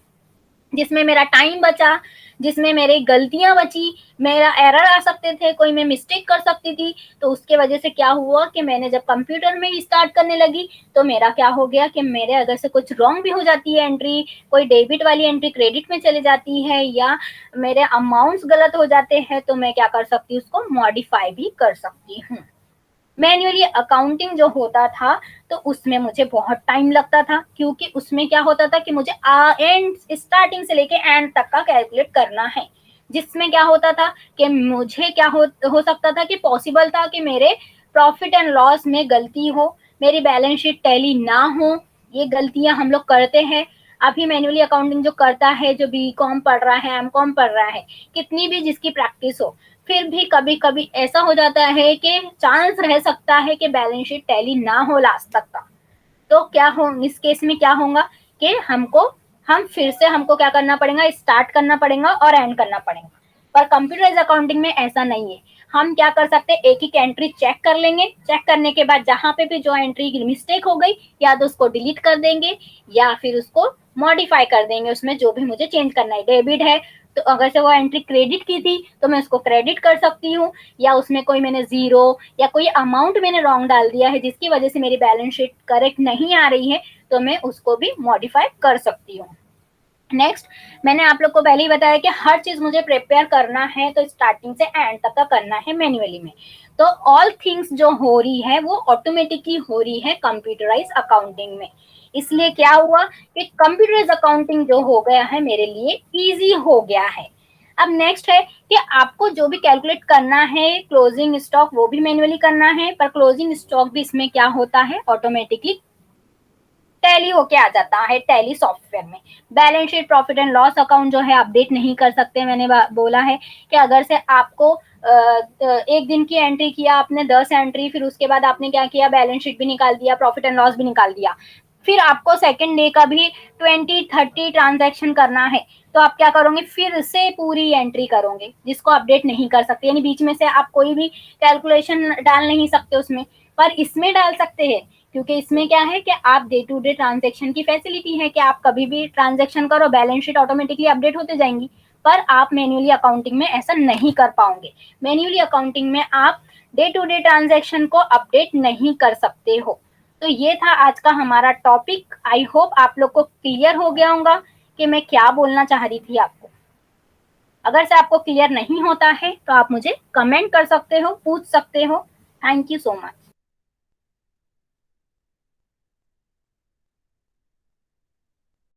जिसमें मेरा टाइम बचा, जिसमें मेरी गलतियां बची, मेरा एरर आ सकते थे, कोई मैं मिस्टेक कर सकती थी। तो उसके वजह से क्या हुआ कि मैंने जब कंप्यूटर में स्टार्ट करने लगी तो मेरा क्या हो गया कि मेरे अगर से कुछ रॉन्ग भी हो जाती है एंट्री, कोई डेबिट वाली एंट्री क्रेडिट में चली जाती है या मेरे अमाउंट्स गलत हो जाते हैं तो मैं क्या कर सकती हूँ? उसको मॉडिफाई भी कर सकती हूँ। मैन्युअली अकाउंटिंग जो होता था तो उसमें मुझे बहुत टाइम लगता था क्योंकि उसमें क्या होता था कि मुझे एंड स्टार्टिंग से लेके एंड तक का कैलकुलेट करना है। जिसमें क्या होता था कि मुझे क्या हो सकता था कि पॉसिबल था कि मेरे प्रॉफिट एंड लॉस में गलती हो, मेरी बैलेंस शीट टैली ना हो। ये गलतियां हम लोग करते हैं। अभी मैन्युअली अकाउंटिंग जो करता है, जो बी कॉम पढ़ रहा है, एम कॉम पढ़ रहा है, कितनी भी जिसकी प्रैक्टिस हो, फिर भी कभी कभी ऐसा हो जाता है कि चांस रह सकता है कि बैलेंस शीट टैली ना हो लास्ट तक का। तो क्या हो इस केस में क्या होगा कि हम फिर से हमको क्या करना पड़ेगा? स्टार्ट करना पड़ेगा और एंड करना पड़ेगा। पर कंप्यूटराइज अकाउंटिंग में ऐसा नहीं है। हम क्या कर सकते हैं? एक ही एंट्री चेक कर लेंगे, चेक करने के बाद जहां पे भी जो एंट्री की मिस्टेक हो गई या तो उसको डिलीट कर देंगे या फिर उसको मॉडिफाई कर देंगे उसमें जो भी मुझे चेंज करना है। डेबिट है तो अगर से वो एंट्री क्रेडिट की थी तो मैं उसको क्रेडिट कर सकती हूँ, या उसमें कोई मैंने जीरो या कोई अमाउंट मैंने रॉन्ग डाल दिया है जिसकी वजह से मेरी बैलेंस शीट करेक्ट नहीं आ रही है, तो मैं उसको भी मॉडिफाई कर सकती हूँ। नेक्स्ट, मैंने आप लोग को पहले ही बताया कि हर चीज मुझे प्रिपेयर करना है तो स्टार्टिंग से एंड तक का करना है मैन्युअली में। तो ऑल थिंग्स जो हो रही है वो ऑटोमेटिकली हो रही है कंप्यूटराइज अकाउंटिंग में। इसलिए क्या हुआ कि कंप्यूटराइज अकाउंटिंग जो हो गया है मेरे लिए इजी हो गया है। अब नेक्स्ट है कि आपको जो भी कैलकुलेट करना है क्लोजिंग स्टॉक वो भी मैन्युअली करना है, पर क्लोजिंग स्टॉक भी इसमें क्या होता है ऑटोमेटिकली टैली होके आ जाता है टैली सॉफ्टवेयर में। Balance sheet profit and loss account जो है अपडेट नहीं कर सकते। मैंने बोला है कि अगर से आपको एक दिन की एंट्री किया आपने 10 एंट्री, फिर उसके बाद आपने क्या किया बैलेंस शीट भी निकाल दिया, प्रॉफिट एंड लॉस भी निकाल दिया, फिर आपको सेकेंड डे का भी 20-30 ट्रांजेक्शन करना है, तो आप क्या करोगे फिर से पूरी एंट्री करोगे जिसको अपडेट नहीं कर सकते, यानी बीच में से आप कोई भी कैलकुलेशन डाल नहीं सकते उसमें। पर इसमें डाल सकते हैं क्योंकि इसमें क्या है कि आप डे टू डे ट्रांजेक्शन की फैसिलिटी है कि आप कभी भी ट्रांजेक्शन करो बैलेंस शीट ऑटोमेटिकली अपडेट होते जाएंगी। पर आप मैन्युअली अकाउंटिंग में ऐसा नहीं कर पाओगे। मैन्युअली अकाउंटिंग में आप डे टू डे ट्रांजेक्शन को अपडेट नहीं कर सकते हो। तो ये था आज का हमारा टॉपिक। आई होप आप लोग को क्लियर हो गया होगा कि मैं क्या बोलना चाह रही थी आपको। अगर से आपको क्लियर नहीं होता है तो आप मुझे कमेंट कर सकते हो, पूछ सकते हो। Thank you so much.